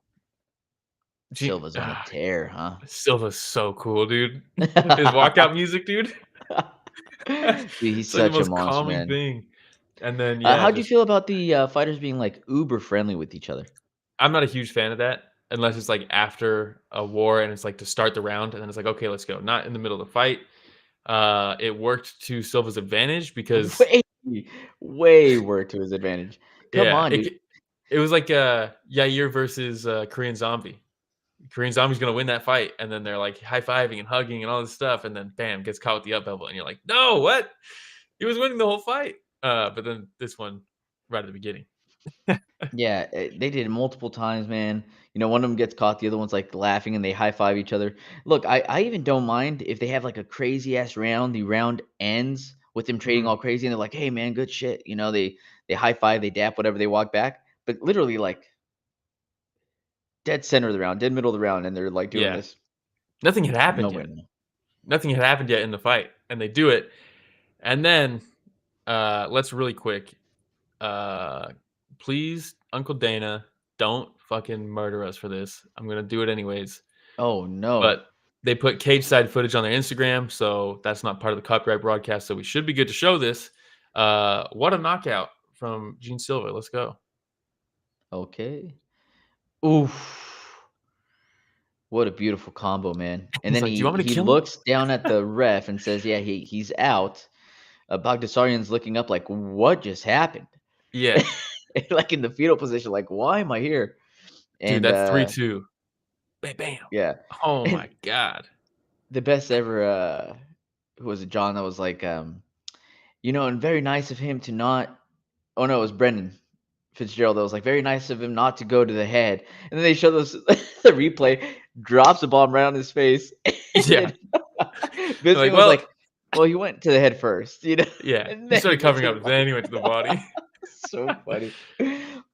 S2: Silva's on a tear, huh?
S3: Silva's so cool, dude. His walkout music, dude.
S2: Dude, he's
S3: It's like
S2: such
S3: the most
S2: a monster,
S3: calming
S2: man.
S3: thing. And then
S2: How do you feel about the fighters being like uber friendly with each other?
S3: I'm not a huge fan of that unless it's like after a war and it's like to start the round and then it's like, okay, let's go. Not in the middle of the fight. It worked to Silva's advantage because
S2: way worked to his advantage. Come on, dude.
S3: It was like Yair versus Korean Zombie. Korean Zombie's gonna win that fight, and then they're like high-fiving and hugging and all this stuff, and then bam, gets caught with the up elbow, and you're like, no, what? He was winning the whole fight. But then this one right at the beginning.
S2: Yeah, they did it multiple times, man. One of them gets caught, the other one's like laughing and they high five each other. Look, I even don't mind if they have like a crazy ass round. The round ends with them trading all crazy and they're like, hey man, good shit. They high five, they dap, whatever, they walk back. But literally like dead center of the round, dead middle of the round, and they're like doing this.
S3: Nothing had happened yet. Nothing had happened yet in the fight, and they do it. And then let's really quick. Please, Uncle Dana, don't fucking murder us for this. I'm gonna do it anyways.
S2: Oh no.
S3: But they put cage side footage on their Instagram, so that's not part of the copyright broadcast. So we should be good to show this. What a knockout from Gene Silva. Let's go.
S2: Okay. Oof. What a beautiful combo, man. And then
S3: like,
S2: he looks down at the ref and says, yeah, he's out. Baghdasaryan's looking up like, what just happened?
S3: Yeah.
S2: Like in the fetal position, like, why am I here?
S3: And, dude, that's 3-2. Bam, bam.
S2: Yeah.
S3: Oh my God.
S2: The best ever who was it, John, that was like and very nice of him to not it was Brendan Fitzgerald that was like very nice of him not to go to the head. And then they show this the replay, drops the bomb right on his face.
S3: Yeah.
S2: Vince was like, well, he went to the head first,
S3: Yeah. He started covering up, then he went to the body.
S2: So funny.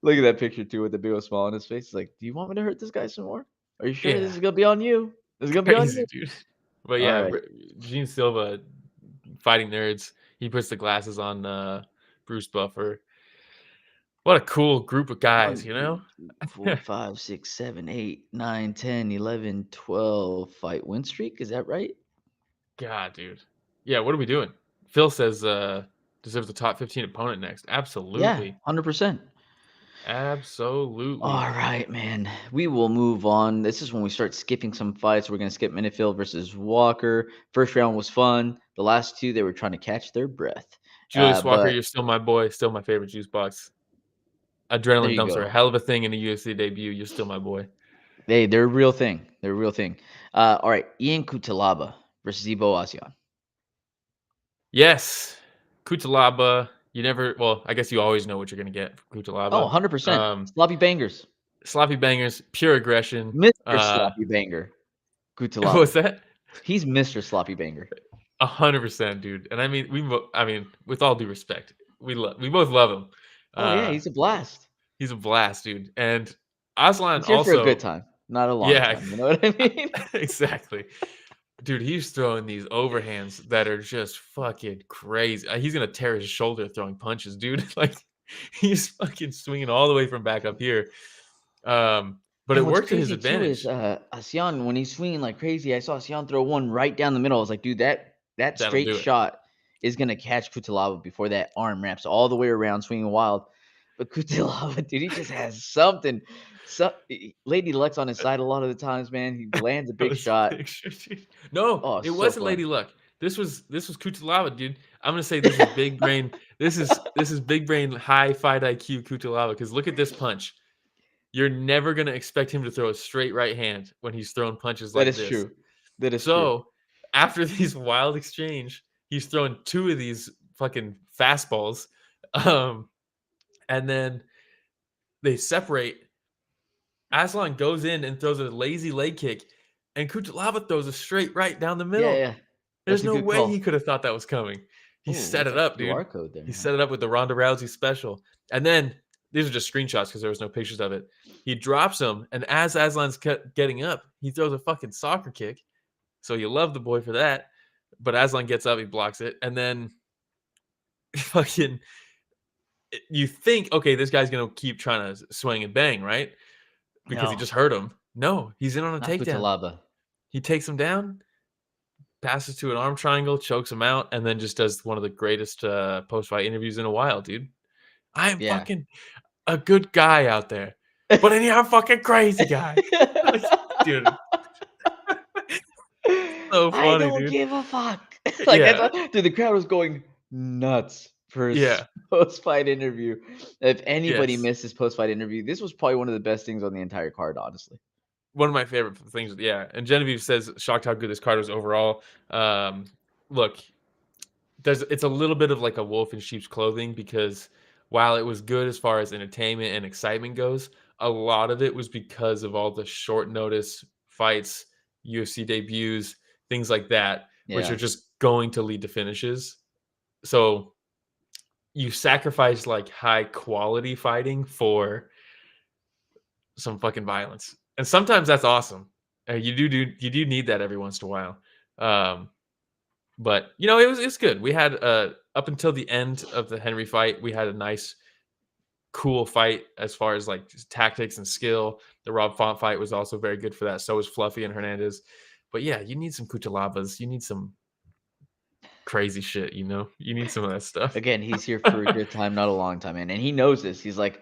S2: Look at that picture too with the big old smile on his face. He's like, do you want me to hurt this guy some more? Are you sure this is gonna be on you? This is gonna be on you,
S3: dude. But yeah, Gene Silva, fighting nerds. He puts the glasses on Bruce Buffer. What a cool group of guys,
S2: 1, 2, 3, 4, 5, 6, 7, 8, 9, 10, 11, 12 fight win streak. Is that right?
S3: God, dude. Yeah, what are we doing? Phil says deserves a top 15 opponent next. Absolutely.
S2: Yeah, 100%.
S3: Absolutely.
S2: All right, man. We will move on. This is when we start skipping some fights. We're going to skip Minifield versus Walker. First round was fun. The last two, they were trying to catch their breath.
S3: Julius Walker, you're still my boy. Still my favorite juice box. Adrenaline dumps are a hell of a thing in a UFC debut. You're still my boy.
S2: They're a real thing. They're a real thing. All right, Ian Cutelaba versus Ibo Aslan.
S3: Yes. Cutelaba. I guess you always know what you're going to get from Cutelaba.
S2: Oh, 100%. Sloppy bangers.
S3: Sloppy bangers, pure aggression.
S2: Mr. Sloppy Banger. Cutelaba.
S3: What's that?
S2: He's Mr. Sloppy Banger.
S3: 100%, dude. And I mean, with all due respect, we both love him.
S2: Oh yeah, he's a blast.
S3: He's a blast, dude. And Aslan
S2: also for a good time, not a long time. You know what I mean?
S3: Exactly. Dude, he's throwing these overhands that are just fucking crazy. He's going to tear his shoulder throwing punches, dude. Like, he's fucking swinging all the way from back up here. But it worked to his advantage.
S2: Aslan, when he's swinging like crazy, I saw Aslan throw one right down the middle. I was like, dude, that that
S3: That'll
S2: straight
S3: do it.
S2: shot is gonna catch Cutelaba before that arm wraps all the way around, swinging wild. But Cutelaba, dude, he just has something. Lady Luck's on his side a lot of the times, man. He lands a big
S3: Those
S2: shot.
S3: pictures, dude. No,
S2: Oh,
S3: it
S2: so
S3: wasn't
S2: fun.
S3: Lady Luck. This was Cutelaba, dude. I'm gonna say this is big brain. This is big brain, high fight IQ Cutelaba. Because look at this punch. You're never gonna expect him to throw a straight right hand when he's throwing punches
S2: That
S3: like
S2: is
S3: this.
S2: true. That is true.
S3: So after these wild exchange, he's throwing 2 of these fucking fastballs, and then they separate. Aslan goes in and throws a lazy leg kick, and Cutelaba throws a straight right down the
S2: Yeah,
S3: middle.
S2: yeah. That's
S3: There's
S2: a
S3: no
S2: good
S3: way he
S2: call.
S3: could have thought that was coming. He
S2: Oh,
S3: set
S2: looks
S3: it
S2: like
S3: up,
S2: a QR
S3: dude.
S2: code there.
S3: He
S2: Huh?
S3: set it up with the Ronda Rousey special. And then these are just screenshots because there was no pictures of it. He drops him, and as Aslan's getting up, he throws a fucking soccer kick. So you love the boy for that. But Aslan gets up, he blocks it, and then fucking you think, okay, this guy's gonna keep trying to swing and bang, right? Because he
S2: No,
S3: just hurt him. No, he's in on a
S2: not
S3: takedown.
S2: Cutelaba.
S3: He takes him down, passes to an arm triangle, chokes him out, and then just does one of the greatest post-fight interviews in a while, dude. I am
S2: Yeah.
S3: fucking a good guy out there, but in here I'm fucking crazy guy. Like, dude, so
S2: I
S3: funny,
S2: don't
S3: dude.
S2: give a fuck. Like
S3: Yeah,
S2: dude, the crowd was going nuts for his
S3: yeah,
S2: post-fight interview. If anybody
S3: yes.
S2: missed his post-fight interview, this was probably one of the best things on the entire card, honestly.
S3: One of my favorite things, yeah. And Genevieve says, shocked how good this card was overall. Look, it's a little bit of like a wolf in sheep's clothing because while it was good as far as entertainment and excitement goes, a lot of it was because of all the short notice fights, UFC debuts, things like that, which
S2: Yeah.
S3: are just going to lead to finishes. So you sacrifice like high quality fighting for some fucking violence, and sometimes that's awesome. You do need that every once in a while. But it's good. We had up until the end of the Henry fight, we had a nice, cool fight as far as like just tactics and skill. The Rob Font fight was also very good for that. So was Fluffy and Hernandez. But yeah, you need some Cutelabas. You need some crazy shit. You need some of that stuff.
S2: Again, he's here for a good time, not a long time, man. And he knows this. He's like,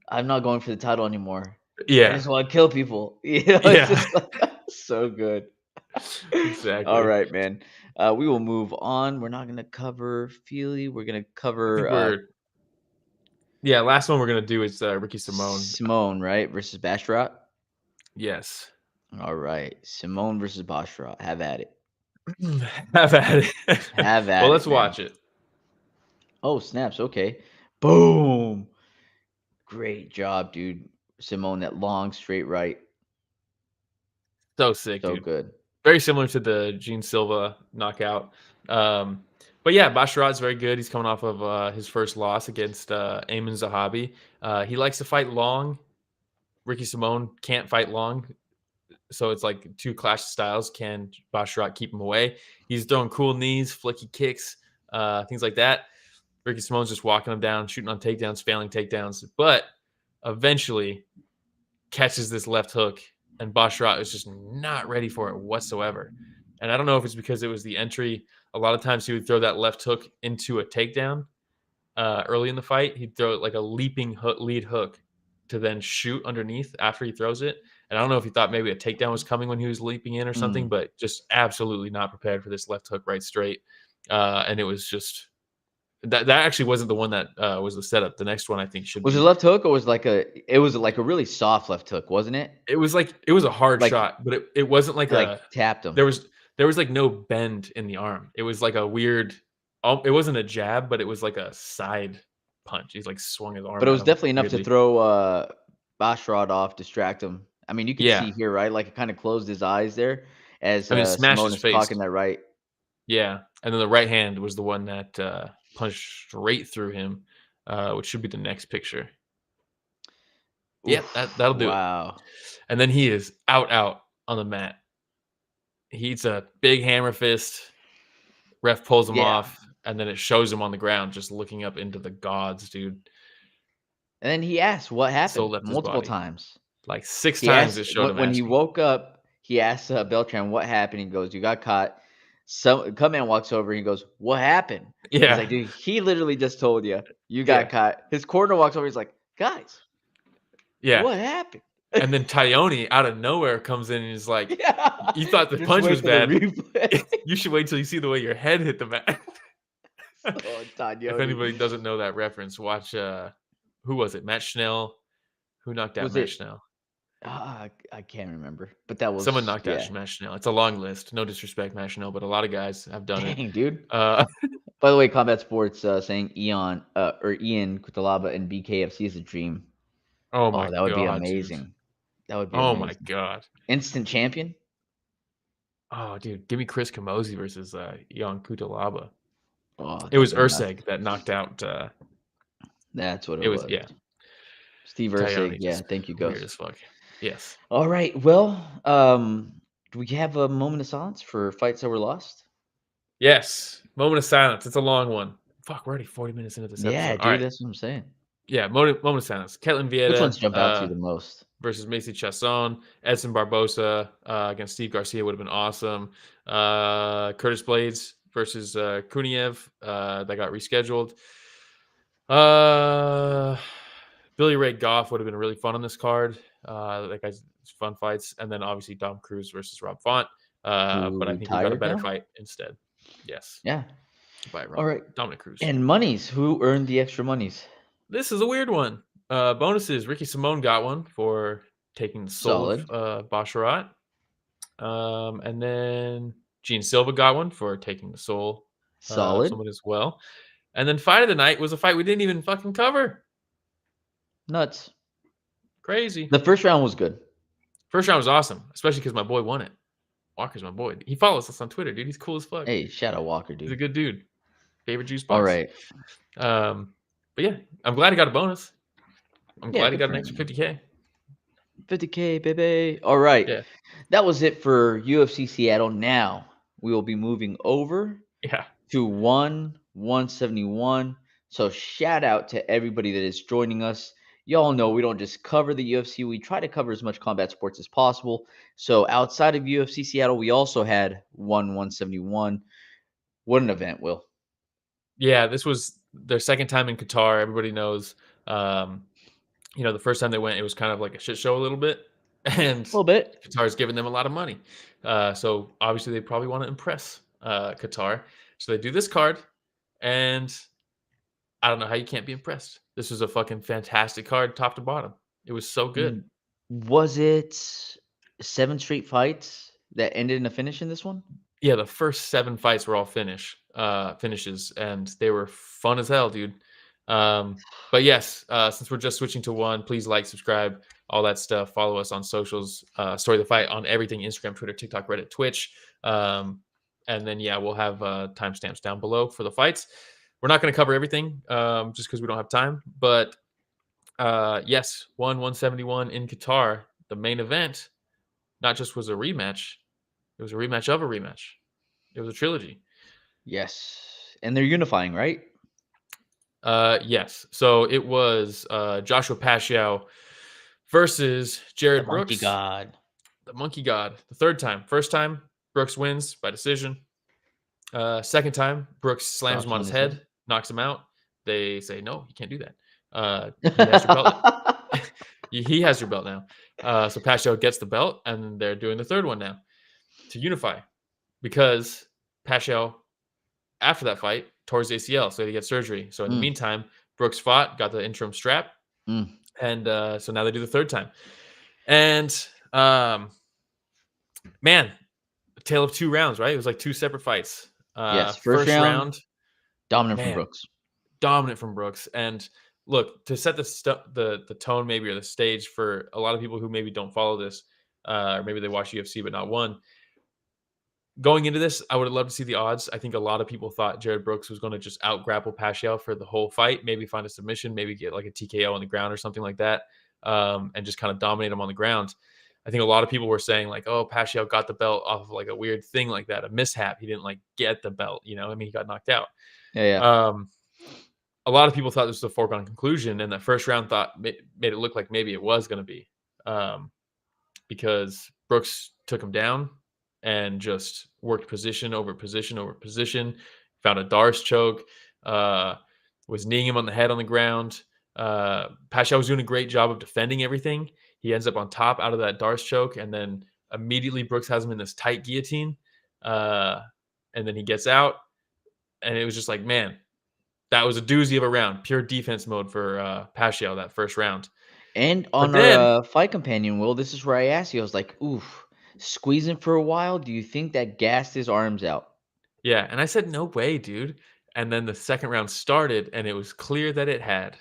S2: I'm not going for the title anymore. I
S3: Yeah,
S2: just want to kill people. It's
S3: yeah,
S2: just like so good.
S3: exactly.
S2: All right, man. We will move on. We're not gonna cover Feely. We're gonna
S3: I think
S2: cover
S3: last one we're gonna do is Ricky Simón.
S2: Simón, right? Versus Basharat.
S3: Yes.
S2: All right. Simón versus Basharat. Have at it.
S3: Have at it.
S2: Have at
S3: Well,
S2: it,
S3: let's
S2: man.
S3: watch it.
S2: Oh, snaps. Okay. Boom. Great job, dude. Simón, that long straight right.
S3: So sick,
S2: So
S3: dude.
S2: good.
S3: Very similar to the Gene Silva knockout. But yeah, Basharat's very good. He's coming off of his first loss against Ayman Zahabi. He likes to fight long. Ricky Simón can't fight long. So it's like two clash styles. Can Basharat keep him away? He's throwing cool knees, flicky kicks, things like that. Ricky Simón's just walking him down, shooting on takedowns, failing takedowns. But eventually catches this left hook, and Basharat is just not ready for it whatsoever. And I don't know if it's because it was the entry. A lot of times he would throw that left hook into a takedown early in the fight. He'd throw it like a leaping lead hook to then shoot underneath after he throws it. And I don't know if he thought maybe a takedown was coming when he was leaping in or something, but just absolutely not prepared for this left hook right straight. And it was just that actually wasn't the one that was the setup. The next one I think should
S2: Was
S3: be.
S2: it left hook or was it was like a really soft left hook, wasn't it?
S3: It was a hard
S2: Like-
S3: shot, but it wasn't like
S2: tapped him.
S3: there was like no bend in the arm. It was like a weird. It wasn't a jab, but it was like a side punch. He's like swung his arm.
S2: But it was
S3: at him
S2: definitely enough to
S3: weirdly.
S2: throw Basharat off, distract him. I mean, you can
S3: Yeah.
S2: see here, right? Like it kind of closed his eyes there as
S3: smashed
S2: Simón
S3: his
S2: is
S3: face.
S2: clocking that right.
S3: Yeah, and then the right hand was the one that punched straight through him, which should be the next picture. Yeah, that'll do it.
S2: Wow.
S3: And then he is out on the mat. He eats a big hammer fist. Ref pulls him off, and then it shows him on the ground just looking up into the gods, dude.
S2: And then he asked what happened
S3: So left his
S2: multiple
S3: body.
S2: times.
S3: Like 6
S2: He
S3: times
S2: asked,
S3: it showed him
S2: when he
S3: asking.
S2: woke up, he asked Beltran what happened. He goes, "You got caught." So Cutman walks over. He goes, "What happened?" He's
S3: Yeah.
S2: like, "Dude, he literally just told you
S3: Yeah.
S2: got caught." His corner walks over. He's like, "Guys,
S3: Yeah.
S2: what happened?"
S3: And then Tyone out of nowhere comes in and is like,
S2: Yeah.
S3: "You thought the
S2: Just
S3: punch
S2: wait
S3: was
S2: for the
S3: bad?
S2: replay.
S3: You should wait till you see the way your head hit the mat."
S2: Oh,
S3: If
S2: Taglioni.
S3: anybody doesn't know that reference, watch who was it? Matt Schnell. Who knocked out
S2: Was
S3: Matt
S2: it?
S3: Schnell?
S2: I can't remember, but that
S3: Someone
S2: was
S3: knocked out Matt Schnell. It's a long list. No disrespect, Matt Schnell, but a lot of guys have done it.
S2: Dang, dude.
S3: Uh,
S2: By the way, Combat Sports saying Ian Cutelaba and BKFC is a dream.
S3: oh
S2: Oh,
S3: my
S2: that would be
S3: god, dude.
S2: amazing. That would be
S3: Oh my
S2: amazing.
S3: god.
S2: Instant champion.
S3: Oh, dude, give me Chris Camozzi versus Jan Cutelaba.
S2: Oh,
S3: It was
S2: that'd be nuts.
S3: Urseg that knocked out.
S2: That's what
S3: It was
S2: Steve
S3: Tyone,
S2: Ursig. Yeah,
S3: just
S2: thank you,
S3: weird
S2: Ghost.
S3: as fuck. Yes.
S2: All right. Well, do we have a moment of silence for fights that were lost?
S3: Yes. Moment of silence. It's a long one. Fuck, we're already 40 minutes into this
S2: Yeah,
S3: episode.
S2: dude,
S3: All right.
S2: that's what I'm saying.
S3: Yeah, moment of silence. Ketlin
S2: Which ones jump out to you
S3: Vieta
S2: the most?
S3: versus Macy Chasson. Edson Barbosa against Steve Garcia would have been awesome. Curtis Blades versus Kuniev. That got rescheduled. Billy Ray Goff would have been really fun on this card. That guy's fun fights. And then obviously Dom Cruz versus Rob Font. But I think we got a better fight instead. Yes.
S2: Yeah.
S3: By
S2: All right.
S3: Dominic Cruz.
S2: And monies. Who earned the extra monies?
S3: This is a weird one. Bonuses. Ricky Simón got one for taking the soul of Basharat. And then Gene Silva got one for taking the soul of someone as well. And then fight of the night was a fight we didn't even fucking cover.
S2: Nuts.
S3: Crazy.
S2: The first round was good.
S3: First round was awesome, especially because my boy won it. Walker's my boy. He follows us on Twitter, dude. He's cool as fuck.
S2: Hey, shout out Walker, dude.
S3: He's a good dude. Favorite juice box.
S2: All right.
S3: But yeah, I'm glad he got a bonus. I'm glad he got an extra 50K.
S2: 50K, baby. All right.
S3: Yeah.
S2: That was it for UFC Seattle. Now we will be moving over to 171. So shout out to everybody that is joining us. Y'all know we don't just cover the UFC. We try to cover as much combat sports as possible. So outside of UFC Seattle, we also had 171. What an event, Will.
S3: Yeah, this was their second time in Qatar. Everybody knows, the first time they went, it was kind of like a shit show a little bit. And a
S2: little bit.
S3: Qatar's giving them a lot of money. So obviously they probably want to impress Qatar. So they do this card, and I don't know how you can't be impressed. This was a fucking fantastic card, top to bottom. It was so good.
S2: Was it 7 straight fights that ended in a finish in this one?
S3: Yeah, the first 7 fights were all finishes, and they were fun as hell, dude. But yes, since we're just switching to one, please like, subscribe, all that stuff. Follow us on socials, Story of the Fight on everything: Instagram, Twitter, TikTok, Reddit, Twitch. And then we'll have timestamps down below for the fights. We're not going to cover everything just because we don't have time. But yes, 171 in Qatar, the main event, not just was a rematch, it was a rematch of a rematch. It was a trilogy.
S2: Yes. And they're unifying, right?
S3: Yes. So it was Joshua Pacio versus Jared Brooks.
S2: The
S3: Monkey God. The third time. First time, Brooks wins by decision. Second time, Brooks slams him on his head, knocks him out. They say, no, you can't do that. He has your belt. He has your belt now. So Pacio gets the belt, and they're doing the third one now to unify, because Pacio, after that fight, tore his ACL, so he get surgery. So in the meantime, Brooks fought, got the interim strap, and so now they do the third time. And man, a tale of 2 rounds, right? It was like 2 separate fights.
S2: Yes, first round dominant from Brooks.
S3: And look, to set the tone maybe, or the stage for a lot of people who maybe don't follow this, or maybe they watch UFC but not one. Going into this, I would have loved to see the odds. I think a lot of people thought Jared Brooks was going to just out-grapple Pacio for the whole fight, maybe find a submission, maybe get like a TKO on the ground or something like that, and just kind of dominate him on the ground. I think a lot of people were saying like, oh, Pacio got the belt off of like a weird thing like that, a mishap. He didn't like get the belt, he got knocked out.
S2: Yeah.
S3: A lot of people thought this was a foregone conclusion, and that first round made it look like maybe it was going to be, because Brooks took him down, and just worked position over position over position. Found a Darce choke. Was kneeing him on the head on the ground. Pacio was doing a great job of defending everything. He ends up on top out of that Darce choke, and then immediately Brooks has him in this tight guillotine. And then he gets out, and it was just like, man, that was a doozy of a round. Pure defense mode for Pacio that first round.
S2: And
S3: But
S2: on
S3: then,
S2: our fight companion, Will, this is where I asked you. I was like, oof, squeezing for a while. Do you think that gassed his arms out?
S3: yeah, and I said, no way, dude. And then the second round started, and it was clear that it had.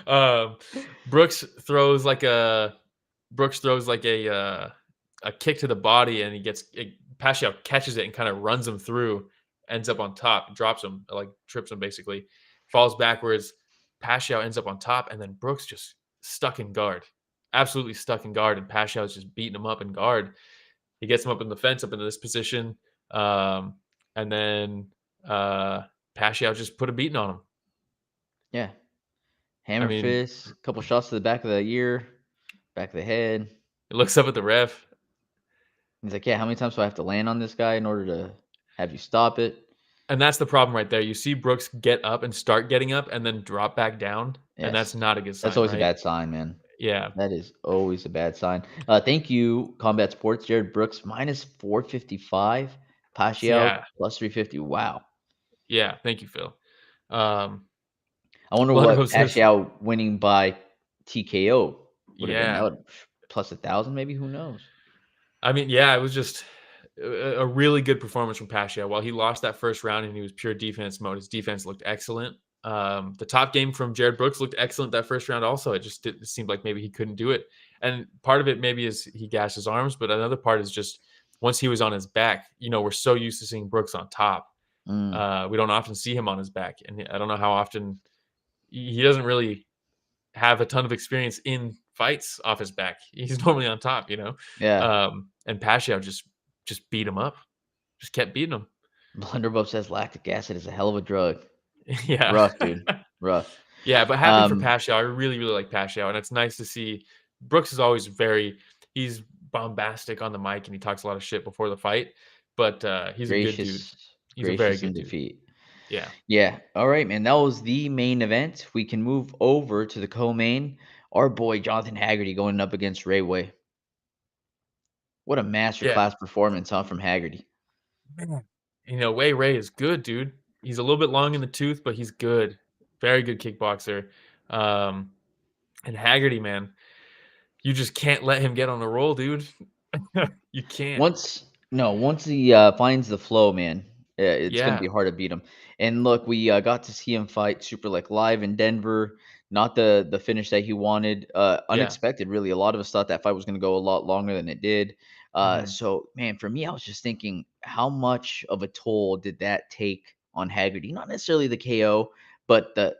S3: um, Brooks throws like a a kick to the body, and Pacio catches it and kind of runs him through, ends up on top, drops him, like trips him basically, falls backwards. Pacio ends up on top, and then Brooks just stuck in guard, absolutely stuck in guard, and Pacio's just beating him up in guard. He gets him up in the fence, up into this position, and then Pacio just put a beating on him.
S2: Yeah.
S3: I
S2: Hammer
S3: mean,
S2: fist, couple shots to the back of the ear, back of the head.
S3: it looks up at the ref.
S2: He's like, yeah, how many times do I have to land on this guy in order to have you stop it?
S3: And that's the problem right there. You see Brooks get up and start getting up and then drop back down, and that's
S2: Yes.
S3: not a good
S2: That's
S3: sign,
S2: always a
S3: right?
S2: bad sign, man.
S3: Yeah.
S2: That is always a bad sign. Thank you, Combat Sports. Jared Brooks minus 455. Pacio
S3: Yeah.
S2: plus 350. Wow.
S3: Yeah. Thank you, Phil. Um,
S2: I wonder what
S3: Wonderful says,
S2: Pacio winning by TKO would have been. That
S3: yeah.
S2: would plus 1,000, maybe. Who knows?
S3: I mean, yeah, it was just a really good performance from Pacio. While he lost that first round and he was pure defense mode, his defense looked excellent. The top game from Jared Brooks looked excellent that first round also. It seemed like maybe he couldn't do it. And part of it maybe is he gassed his arms, but another part is just once he was on his back, we're so used to seeing Brooks on top.
S2: Mm,
S3: We don't often see him on his back. And I don't know how often he doesn't really have a ton of experience in fights off his back. He's normally on top,
S2: yeah.
S3: And Pacio just beat him up, just kept beating him.
S2: Blunderbuff says lactic acid is a hell of a drug.
S3: Yeah.
S2: Rough, dude. Rough.
S3: Yeah, but happy for Pacio. I really, really like Pacio, and it's nice to see. Brooks is always he's bombastic on the mic, and he talks a lot of shit before the fight, but he's a good dude. He's a very
S2: Gracious in
S3: good dude.
S2: defeat.
S3: Yeah.
S2: Yeah. All right, man. That was the main event. We can move over to the co-main. Our boy Jonathan Haggerty going up against Ray Wei. What a
S3: Yeah.
S2: masterclass performance, huh, from Haggerty.
S3: Man. Wei Ray is good, dude. He's a little bit long in the tooth, but he's good. Very good kickboxer. And Haggerty, man, you just can't let him get on a roll, dude. You can't.
S2: Once he finds the flow, man, it's gonna be
S3: Yeah.
S2: hard to beat him. And look, we got to see him fight super live in Denver. Not the finish that he wanted.
S3: Yeah.
S2: Unexpected, really. A lot of us thought that fight was gonna go a lot longer than it did.
S3: Mhm.
S2: So man, for me, I was just thinking, how much of a toll did that take on Haggerty? Not necessarily the KO, but the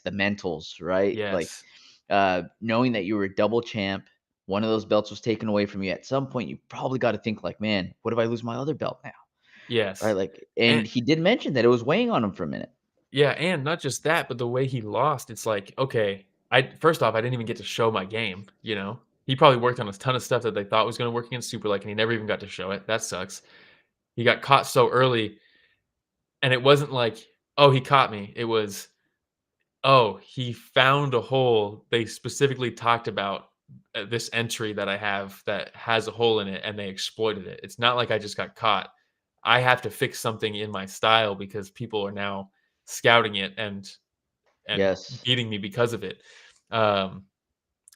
S2: mentals, right? Like
S3: Yes.
S2: knowing that you were a double champ, one of those belts was taken away from you at some point, you probably got to think like, man, what if I lose my other belt now? Right?
S3: Yes.
S2: Like,
S3: And
S2: and he did mention that it was weighing on him for a minute.
S3: yeah, and not just that, but the way he lost, it's like, okay, I first off, I didn't even get to show my game. He probably worked on a ton of stuff that they thought was going to work against Super and he never even got to show it. That sucks. He got caught so early, and it wasn't like, oh, he caught me. It was, oh, he found a hole. They specifically talked about this entry that I have that has a hole in it, and they exploited it. It's not like I just got caught. I have to fix something in my style because people are now scouting it and
S2: Yes.
S3: beating me because of it. Um,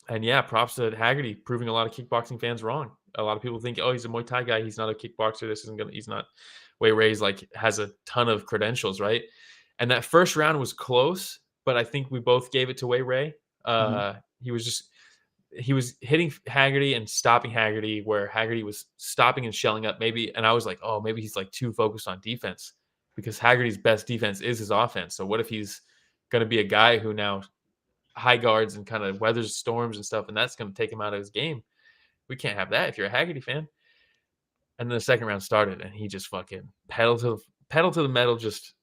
S3: and yeah, props to Haggerty proving a lot of kickboxing fans wrong. A lot of people think, oh, he's a Muay Thai guy. He's not a kickboxer. He's not. Wei Ray's has a ton of credentials, right? And that first round was close, but I think we both gave it to Wei Ray.
S2: Hmm.
S3: He was hitting Haggerty and stopping Haggerty where Haggerty was stopping and shelling up maybe. And I was like, oh, maybe he's too focused on defense because Haggerty's best defense is his offense. So what if he's going to be a guy who now high guards and kind of weathers storms and stuff, and that's going to take him out of his game? We can't have that if you're a Haggerty fan. And then the second round started, and he just fucking pedal to the metal, just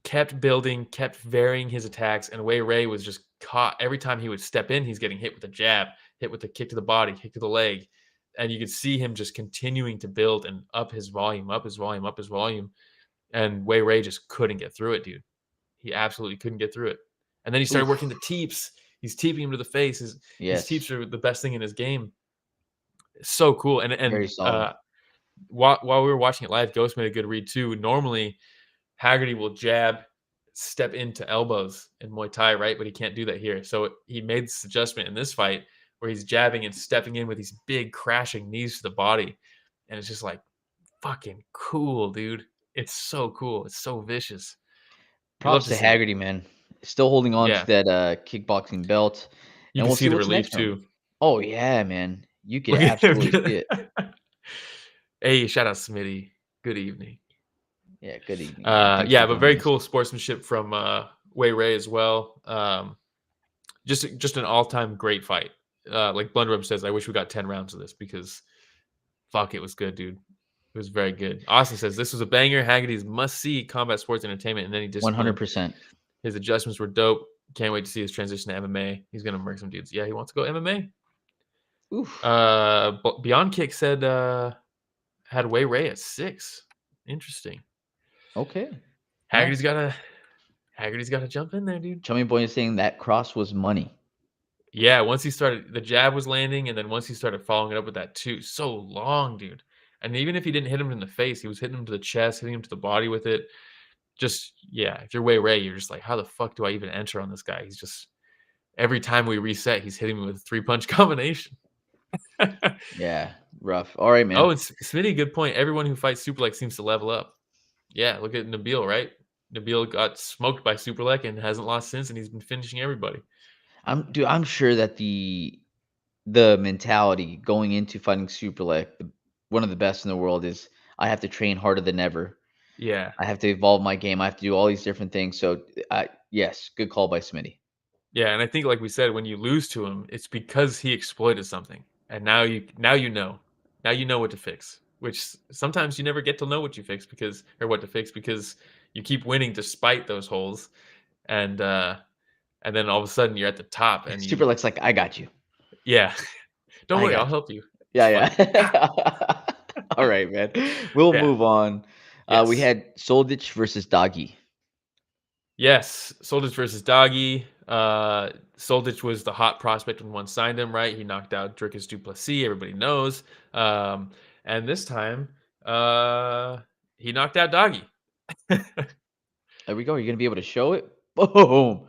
S3: kept building, kept varying his attacks, and Wei Ray was just caught. Every time he would step in, he's getting hit with a jab, hit with a kick to the body, kick to the leg. and you could see him just continuing to build and up his volume. And Wei Rui just couldn't get through it, dude. He absolutely couldn't get through it. And then he started working the teeps. He's teeping him to the face. His teeps are the best thing in his game. It's so cool. And
S2: Very solid.
S3: While we were watching it live, Ghost made a good read too. Normally, Haggerty will jab, step into elbows in Muay Thai, right? But he can't do that here. So he made this adjustment in this fight where he's jabbing and stepping in with these big crashing knees to the body. And it's just like fucking cool, dude. It's so cool. It's so vicious.
S2: Props to Haggerty, man. Still holding on to that kickboxing belt.
S3: You can see the relief too.
S2: Oh yeah, man. You can absolutely see it.
S3: Hey, shout out Smitty. Good evening.
S2: Yeah, good evening.
S3: But very cool sportsmanship from Wei Rui as well. Just an all-time great fight. Like Blunderub says, I wish we got 10 rounds of this because fuck, it was good, dude. It was very good. Austin says this was a banger. Haggerty's must-see combat sports entertainment, and then he just
S2: 100%.
S3: His adjustments were dope. Can't wait to see his transition to MMA. He's gonna murk some dudes. Yeah, he wants to go MMA.
S2: Oof.
S3: Beyond Kick said had Wei Rui at 6. Interesting.
S2: Okay.
S3: Haggerty's got to jump in there, dude.
S2: Chummy Boy is saying that cross was money.
S3: Yeah, once he started, the jab was landing, and then once he started following it up with that too, so long, dude. And even if he didn't hit him in the face, he was hitting him to the chest, hitting him to the body with it. Just, yeah, if you're Wei Rui, you're just like, how the fuck do I even enter on this guy? He's just, every time we reset, he's hitting me with a 3-punch combination.
S2: Yeah, rough. All right, man.
S3: Oh, and Smitty, good point. Everyone who fights Superlek seems to level up. Yeah, look at Nabil, right? Nabil got smoked by Superlek and hasn't lost since, and he's been finishing everybody.
S2: I'm sure that the mentality going into fighting Superlek, one of the best in the world, is I have to train harder than ever.
S3: Yeah.
S2: I have to evolve my game. I have to do all these different things. So, yes, good call by Smitty.
S3: Yeah, and I think, like we said, when you lose to him, it's because he exploited something, and now you know what to fix. Which sometimes you never get to know what to fix because you keep winning despite those holes, and then all of a sudden you're at the top. And
S2: Superlek's like, I got you.
S3: Yeah, don't worry, I'll help you.
S2: Yeah. All right, man. We'll move on. Yes. We had Soldic versus Dagi.
S3: Yes, Soldic versus Dagi. Soldic was the hot prospect when one signed him, right? He knocked out Dricus du Plessis, everybody knows. And this time, he knocked out Dagi.
S2: There we go. You're going to be able to show it? Boom.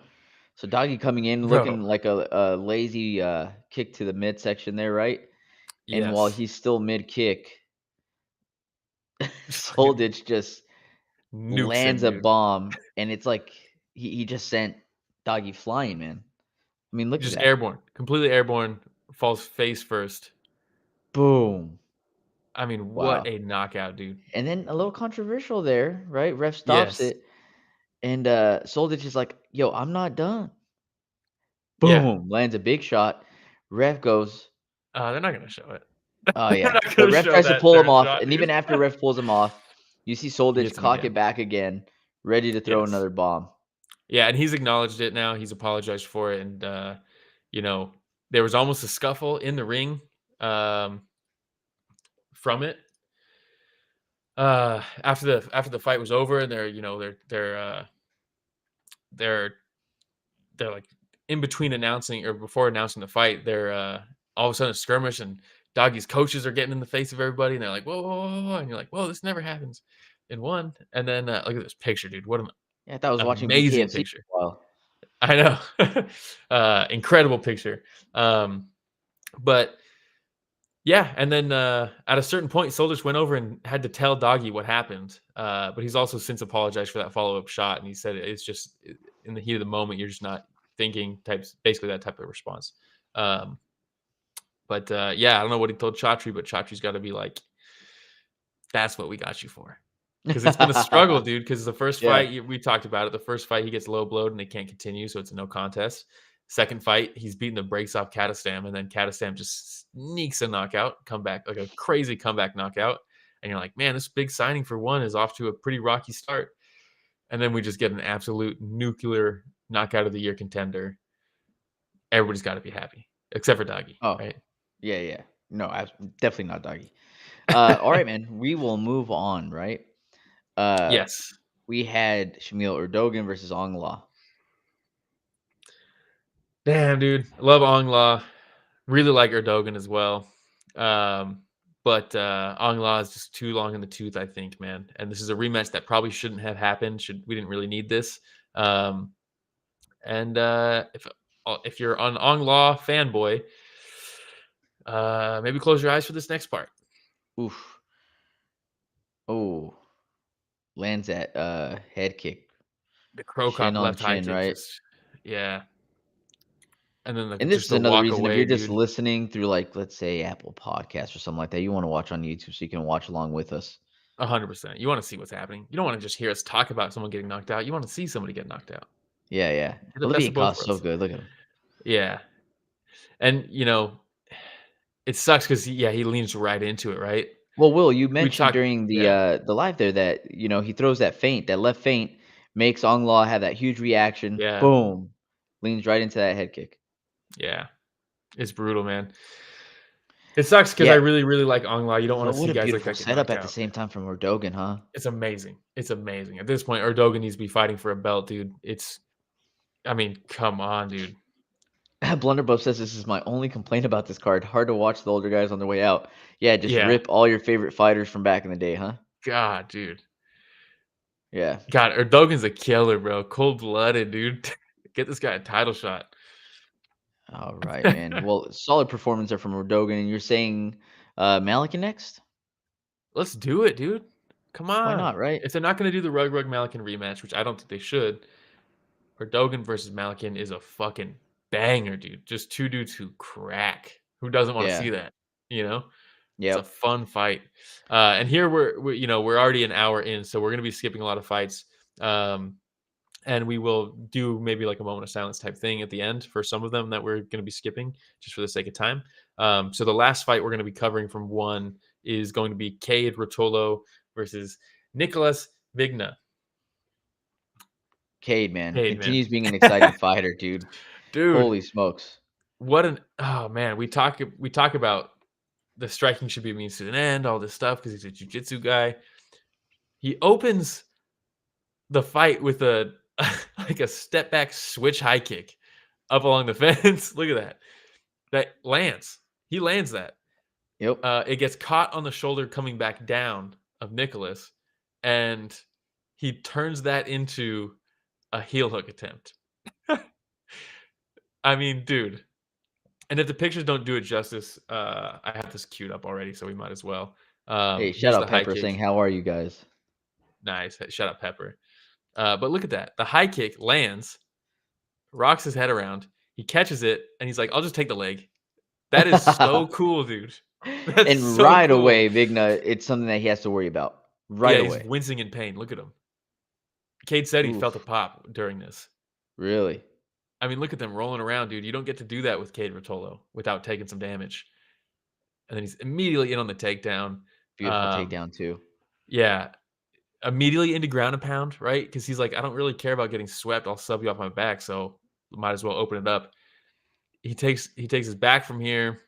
S2: So Dagi coming in looking like a lazy kick to the midsection there, right? Yes. And while he's still mid-kick, Soldic just lands a bomb, and it's like he just sent Dagi flying, man. I mean, look
S3: just
S2: at that.
S3: Airborne, completely airborne, falls face first.
S2: Boom.
S3: I mean, what a knockout, dude.
S2: And then a little controversial there, right? Ref stops it, and Soldic is like, yo, I'm not done. Boom. Lands a big shot. Ref goes,
S3: they're not going to show it.
S2: Oh, yeah. The ref tries to pull him off, and even after ref pulls him off, you see Soldic cock it back again, ready to throw another bomb.
S3: Yeah, and he's acknowledged it now. He's apologized for it, and there was almost a scuffle in the ring from it. After the fight was over, and they're like in between announcing or before announcing the fight, they're all of a sudden a skirmish, and Dagi's coaches are getting in the face of everybody, and they're like, whoa, whoa, whoa, whoa. And you're like, whoa, this never happens in one. And then look at this picture, dude. What an
S2: I thought I was watching
S3: amazing
S2: BKFC
S3: picture.
S2: For a while.
S3: I know. Incredible picture. But yeah, and then at a certain point, Soldic went over and had to tell Dagi what happened. But he's also since apologized for that follow-up shot, and he said it's just in the heat of the moment, you're just not thinking basically that type of response. But I don't know what he told Chatri, but Chatri's got to be like, that's what we got you for. Because it's been a struggle, dude. Because the first fight, we talked about it. The first fight, he gets low blowed and they can't continue, so it's a no contest. Second fight, he's beating the brakes off Kadestam, and then Kadestam just sneaks a knockout, comeback, like a crazy comeback knockout. And you're like, man, this big signing for one is off to a pretty rocky start. And then we just get an absolute nuclear knockout of the year contender. Everybody's got to be happy, except for Dagi.
S2: Oh,
S3: right?
S2: Yeah. No, definitely not Dagi. All right, man. We will move on, right?
S3: Yes.
S2: We had Shamil Erdogan versus Aung La.
S3: Damn, dude. Love Aung La. Really like Erdogan as well. But Aung La is just too long in the tooth, I think, man. And this is a rematch that probably shouldn't have happened. We didn't really need this. And if you're an Aung La fanboy, maybe close your eyes for this next part.
S2: Oof. Oh. Lands that head kick.
S3: The crow
S2: Chin
S3: cop
S2: on
S3: left high
S2: chin,
S3: kick,
S2: right?
S3: just yeah. And then
S2: And this
S3: just
S2: is
S3: the
S2: another
S3: walk
S2: reason if you're
S3: away,
S2: just
S3: dude.
S2: listening through, like, let's say Apple Podcasts or something like that, you want to watch on YouTube so you can watch along with us.
S3: 100%. You want to see what's happening. You don't want to just hear us talk about someone getting knocked out. You want to see somebody get knocked out.
S2: Yeah.
S3: Get the best
S2: Olivier
S3: of both
S2: Cost so
S3: worlds.
S2: good. Look at him.
S3: Yeah. And it sucks because he leans right into it, right?
S2: Well, Will, you
S3: We
S2: mentioned
S3: talked,
S2: during
S3: yeah,
S2: the live there that he throws that feint, that left feint makes Ong Law have that huge reaction.
S3: yeah,
S2: Boom, leans right into that head kick.
S3: yeah. It's brutal, man. It sucks because I
S2: Yeah,
S3: really, really like Aung La. You don't want
S2: but
S3: to
S2: what
S3: see
S2: a
S3: guys like
S2: beautiful
S3: that get
S2: setup
S3: knocked
S2: at the
S3: out.
S2: same time from Erdogan, huh?
S3: It's amazing. It's amazing. At this point, Erdogan needs to be fighting for a belt, dude. I mean, come on, dude.
S2: Blunderbuff says this is my only complaint about this card. Hard to watch the older guys on their way out. Yeah, just
S3: Yeah.
S2: rip all your favorite fighters from back in the day, huh?
S3: God, dude.
S2: Yeah.
S3: God, Erdogan's a killer, bro. Cold-blooded, dude. Get this guy a title shot.
S2: All right, man. Well, solid performance there from Erdogan, and you're saying Malikin next?
S3: Let's do it, dude. Come
S2: Why
S3: on.
S2: not, right?
S3: If they're not going to do the Rug Malikan rematch, which I don't think they should, Erdogan versus Malikan is a fucking banger, dude. Just two dudes who crack. Who doesn't want to
S2: Yeah.
S3: see that? You know, it's a
S2: Yep.
S3: fun fight. And here we're already an hour in, so we're going to be skipping a lot of fights. And we will do maybe like a moment of silence type thing at the end for some of them that we're going to be skipping just for the sake of time. So the last fight we're going to be covering from one is going to be Kade Ruotolo versus Nicolas Vigna.
S2: Cade, man,
S3: Kade, man.
S2: continues being an exciting fighter, dude.
S3: Dude,
S2: Holy smokes.
S3: oh man, we talk about the striking should be a means to an end, all this stuff because he's a jiu-jitsu guy. He opens the fight with a like a step back switch high kick up along the fence. Look at that. That lands. He lands that.
S2: Yep.
S3: It gets caught on the shoulder coming back down of Nicolas, and he turns that into a heel hook attempt. I mean, dude. And if the pictures don't do it justice, I have this queued up already, so we might as well.
S2: Hey, shout
S3: Here's the
S2: out
S3: high
S2: Pepper
S3: kick.
S2: saying, "How are you guys?"
S3: Nice. Shut up, Pepper. But look at that. The high kick lands, rocks his head around. He catches it, and he's like, I'll just take the leg. That is so cool, dude. That's
S2: And
S3: so
S2: right
S3: cool.
S2: away, Vigna, it's something that he has to worry about. Right
S3: Yeah, he's
S2: away.
S3: wincing in pain. Look at him. Cade said he
S2: Oof.
S3: felt a pop during this.
S2: Really?
S3: I mean, look at them rolling around, dude. You don't get to do that with Kade Ruotolo without taking some damage. And then he's immediately in on the takedown.
S2: Beautiful takedown, too.
S3: Yeah. Immediately into ground and pound, right? Because he's like, I don't really care about getting swept. I'll sub you off my back, so might as well open it up. He takes his back from here.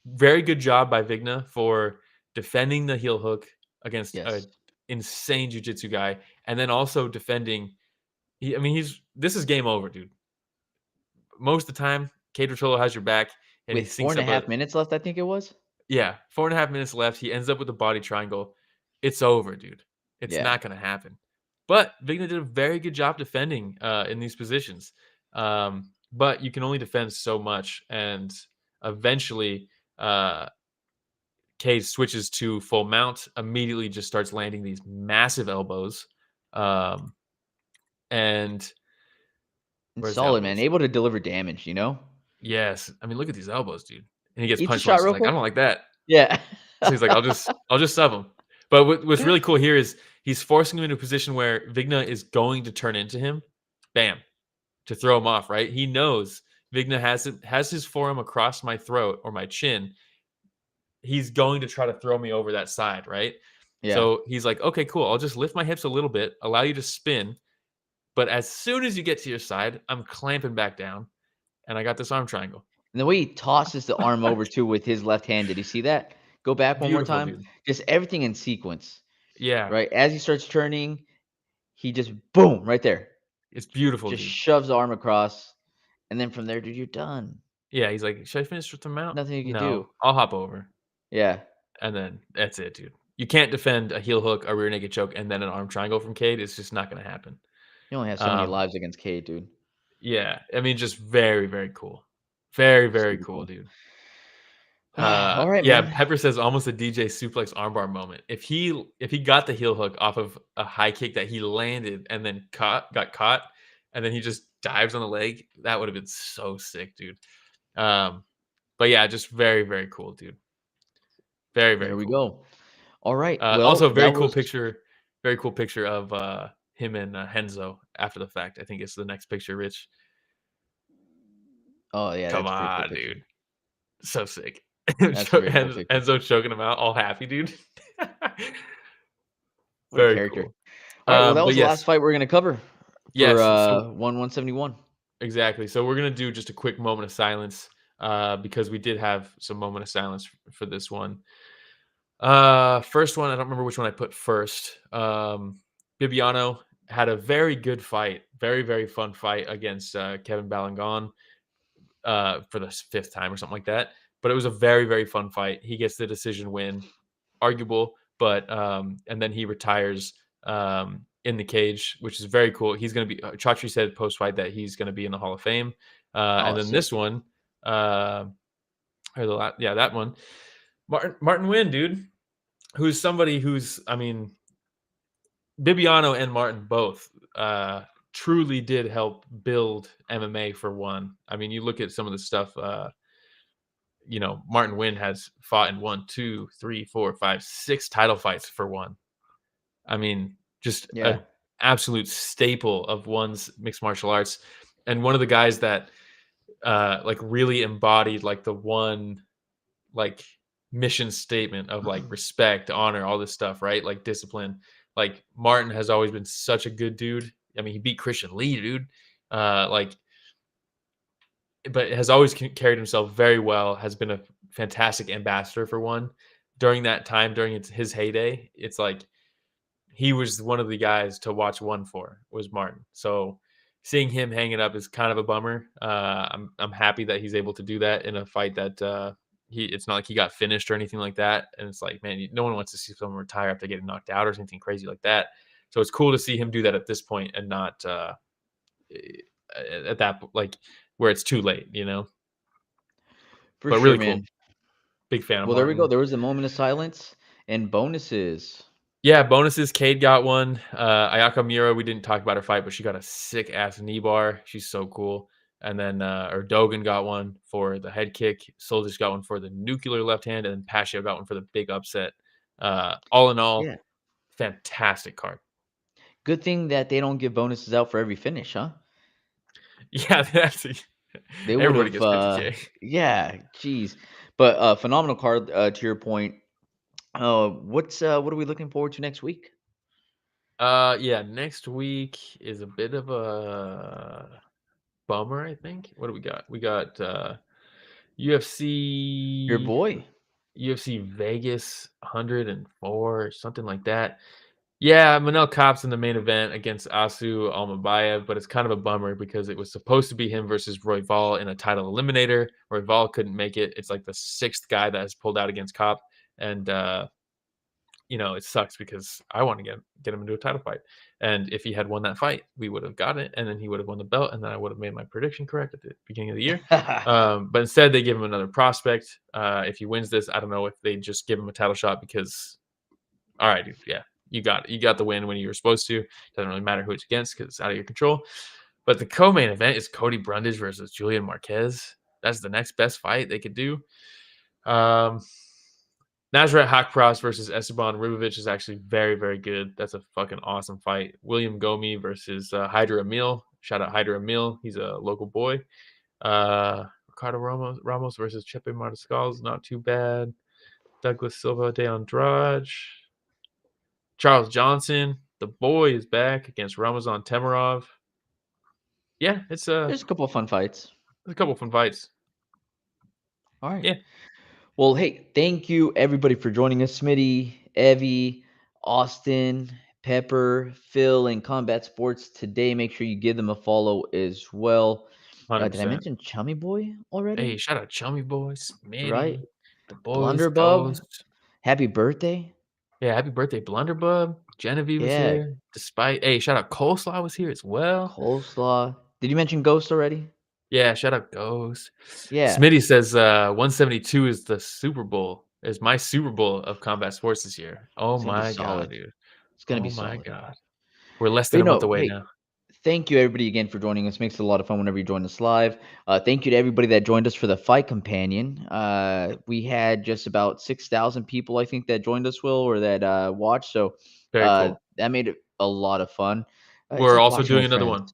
S3: Very good job by Vigna for defending the heel hook against
S2: Yes.
S3: an insane jiu-jitsu guy, and then also defending. This is game over, dude. Most of the time, Kade Ruotolo has your back, and
S2: With
S3: he sinks
S2: 4.5
S3: up
S2: minutes left, I think it was.
S3: yeah, 4.5 minutes left. He ends up with a body triangle. It's over, dude. It's
S2: Yeah.
S3: not going to happen. But Vigna did a very good job defending in these positions. But you can only defend so much, and eventually, Cade switches to full mount. Immediately, just starts landing these massive elbows, and where's the
S2: Solid, man.
S3: elbows?
S2: Able to deliver damage,
S3: Yes, I mean, look at these elbows, dude. And he gets
S2: Eat the
S3: punched
S2: shot
S3: once. He's
S2: real
S3: like, I
S2: quick.
S3: don't like that.
S2: Yeah.
S3: So he's like, I'll just sub him. But what's really cool here is he's forcing him into a position where Vigna is going to turn into him, bam, to throw him off. Right? He knows Vigna has his forearm across my throat or my chin. He's going to try to throw me over that side, right?
S2: Yeah.
S3: So he's like, okay, cool. I'll just lift my hips a little bit, allow you to spin. But as soon as you get to your side, I'm clamping back down, and I got this arm triangle.
S2: And the way he tosses the arm over too with his left hand. Did you see that? Go back one more
S3: Beautiful,
S2: time.
S3: dude.
S2: Just everything in sequence.
S3: Yeah,
S2: Right? As he starts turning, he just boom right there.
S3: it's beautiful,
S2: Just
S3: dude.
S2: shoves the arm across. And then from there, dude, you're done.
S3: Yeah, he's like, "Should I finish with the mount?"
S2: Nothing you can
S3: No,
S2: do.
S3: I'll hop over.
S2: Yeah.
S3: And then that's it, dude. You can't defend a heel hook, a rear naked choke, and then an arm triangle from Kade. It's just not going to happen.
S2: You only have so many lives against Kade, dude.
S3: Yeah, I mean, just very, very cool. Very, very
S2: Super
S3: cool,
S2: cool.
S3: dude.
S2: All right,
S3: Yeah,
S2: man.
S3: Pepper says almost a DJ suplex armbar moment. If he got the heel hook off of a high kick that he landed and then got caught, and then he just dives on the leg, that would have been so sick, dude. But yeah, just very, very cool, dude. Very, very
S2: There we
S3: cool.
S2: go. All right. Well,
S3: Also, very
S2: that
S3: cool
S2: was
S3: picture. Very cool picture of him and Henzo after the fact. I think it's the next picture, Rich.
S2: Oh yeah,
S3: Come
S2: that's a pretty cool
S3: on,
S2: picture.
S3: dude. So sick.
S2: That's a very cool picture.
S3: Enzo choking him out, all happy, dude.
S2: What a
S3: Very
S2: character.
S3: cool.
S2: All right. Well, that
S3: But
S2: was the last
S3: yes,
S2: fight we're gonna cover for
S3: yes. So
S2: 171.
S3: exactly. So we're gonna do just a quick moment of silence because we did have some moment of silence for this one. First one, I don't remember which one I put first. Bibiano had a very good fight, very, very fun fight against Kevin Balangon for the fifth time or something like that. But it was a very, very fun fight. He gets the decision win, arguable, but and then he retires in the cage, which is very cool. He's going to be. Chaudhry said post fight that he's going to be in the Hall of Fame. And
S2: Oh,
S3: then
S2: sick.
S3: this one, that one, Martin Wynn, dude, who's somebody who's, I mean, Bibiano and Martin both truly did help build MMA for one. I mean, you look at some of the stuff. Martin Wynn has fought in 1, 2, 3, 4, 5, 6 title fights for one. I mean, just
S2: Yeah.
S3: an absolute staple of one's mixed martial arts, and one of the guys that like really embodied like the one like mission statement of like respect, honor, all this stuff, right? Like discipline. Like Martin has always been such a good dude. I mean, he beat Christian Lee, dude. But has always carried himself very well, has been a fantastic ambassador for one. During that time, during his heyday, it's like he was one of the guys to watch one for, was Martin. So seeing him hanging up is kind of a bummer. I'm happy that he's able to do that in a fight that it's not like he got finished or anything like that. And it's like, man, no one wants to see someone retire after getting knocked out or anything crazy like that. So it's cool to see him do that at this point and not at that, like, where it's too late,
S2: For
S3: but
S2: sure,
S3: really
S2: man.
S3: cool. Big fan of
S2: Well, there we
S3: Martin.
S2: go. There was a moment of silence and bonuses.
S3: Yeah, bonuses. Kade got one. Ayaka Miura, we didn't talk about her fight, but she got a sick ass knee bar. She's so cool. And then Erdogan got one for the head kick. Soldic got one for the nuclear left hand, and then Pacio got one for the big upset. All in all,
S2: Yeah.
S3: fantastic card.
S2: Good thing that they don't give bonuses out for every finish, huh?
S3: Yeah,
S2: They would
S3: everybody
S2: have.
S3: gets 50K.
S2: Yeah, geez. But phenomenal card. To your point, what are we looking forward to next week?
S3: Yeah, next week is a bit of a bummer, I think. What do we got? We got UFC.
S2: Your boy.
S3: UFC Vegas 104 or something like that. Yeah, Manel Kape's in the main event against Asu Almabayev, but it's kind of a bummer because it was supposed to be him versus Royval in a title eliminator. Royval couldn't make it. It's like the 6th guy that has pulled out against Kape, and it sucks because I want to get him into a title fight. And if he had won that fight, we would have got it, and then he would have won the belt, and then I would have made my prediction correct at the beginning of the year. But instead, they give him another prospect. If he wins this, I don't know if they just give him a title shot because, all right, dude, yeah, you got the win when you were supposed to. Doesn't really matter who it's against because it's out of your control. But the co-main event is Cody Brundage versus Julian Marquez. That's the next best fight they could do. Nasrat Hakparas versus Esteban Ribovic is actually very, very good. That's a fucking awesome fight. William Gomi versus Hydra Emil. Shout out Hydra Emil. He's a local boy. Ricardo Ramos versus Chepe Mariscal is not too bad. Douglas Silva de Andrade. Charles Johnson, the boy, is back against Ramazan Temirov. Yeah,
S2: There's a couple of fun fights.
S3: a couple fun fights.
S2: All right.
S3: Yeah.
S2: Well, hey, thank you everybody for joining us. Smitty, Evie, Austin, Pepper, Phil, and Combat Sports today. Make sure you give them a follow as well. Did I
S3: 100%.
S2: mention Chummy Boy already?
S3: Hey, shout out Chummy Boys,
S2: Right?
S3: Smitty, the boys,
S2: Blunderbub,
S3: Ghost.
S2: happy birthday.
S3: Yeah, happy birthday, Blunderbub. Genevieve was
S2: Yeah,
S3: here. Hey, shout out Coleslaw was here as well.
S2: Coleslaw. Did you mention Ghost already?
S3: Yeah, shout out Ghost.
S2: Yeah,
S3: Smitty says 172 is the Super Bowl, is my Super Bowl of combat sports this year. Oh
S2: it's gonna be
S3: my God,
S2: solid.
S3: dude.
S2: It's gonna be
S3: Oh my
S2: solid.
S3: God. We're less
S2: But
S3: than a month away
S2: hey,
S3: now.
S2: thank you everybody again for joining us. Makes it a lot of fun whenever you join us live. Thank you to everybody that joined us for the fight companion. We had just about 6,000 people, I think, that joined us, Will, or that watched. So
S3: Very cool.
S2: that made it a lot of fun. It's
S3: We're
S2: like
S3: also
S2: watching
S3: doing
S2: with
S3: another
S2: friends
S3: one.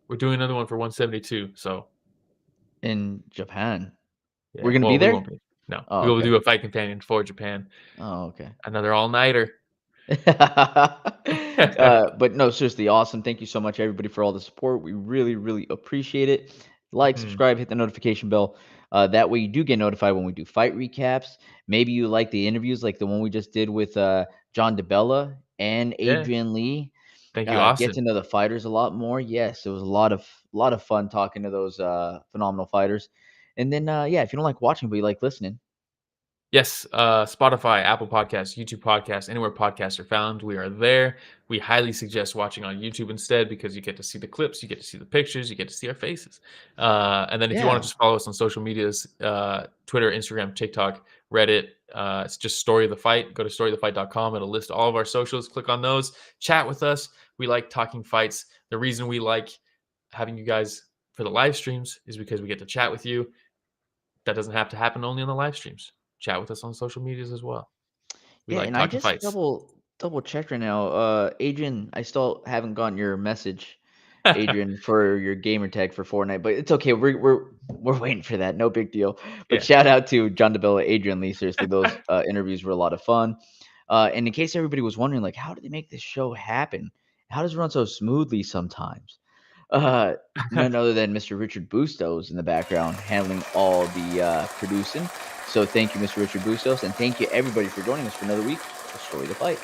S3: We're doing another one for 172. So
S2: in Japan. We're
S3: yeah,
S2: gonna be
S3: well, we
S2: there.
S3: won't be. No,
S2: Oh,
S3: we will
S2: okay.
S3: do a fight companion for Japan.
S2: Oh, okay.
S3: Another all-nighter.
S2: But no, seriously, awesome. Thank you so much, everybody, for all the support. We really, really appreciate it. Like,
S3: Mhm.
S2: subscribe, hit the notification bell. That way, you do get notified when we do fight recaps. Maybe you like the interviews, like the one we just did with John DeBella and
S3: Yeah.
S2: Adrian Lee.
S3: Thank you,
S2: Get
S3: Austin.
S2: to know the fighters a lot more. Yes, it was a lot of fun talking to those phenomenal fighters. And then, yeah, if you don't like watching but you like listening,
S3: Yes, Spotify, Apple Podcasts, YouTube Podcasts, anywhere podcasts are found, we are there. We highly suggest watching on YouTube instead because you get to see the clips, you get to see the pictures, you get to see our faces. And then if you want
S2: yeah.
S3: to just follow us on social medias, Twitter, Instagram, TikTok, Reddit, it's just Story of the Fight. Go to storyofthefight.com. It'll list all of our socials. Click on those. Chat with us. We like talking fights. The reason we like having you guys for the live streams is because we get to chat with you. That doesn't have to happen only on the live streams. Chat with us on social medias as well. We
S2: Yeah,
S3: like
S2: and I
S3: talking
S2: just
S3: fights.
S2: double checked right now. Adrian, I still haven't gotten your message, Adrian, for your gamer tag for Fortnite, but it's okay. We're waiting for that. No big deal. But
S3: Yeah.
S2: shout out to John DeBella, Adrian Lee. Seriously, those interviews were a lot of fun. And in case everybody was wondering, like, how do they make this show happen? How does it run so smoothly sometimes? Uh, None other than Mr. Richard Bustos in the background handling all the producing. So thank you, Mr. Richard Bustos, and thank you everybody for joining us for another week of Story to Fight.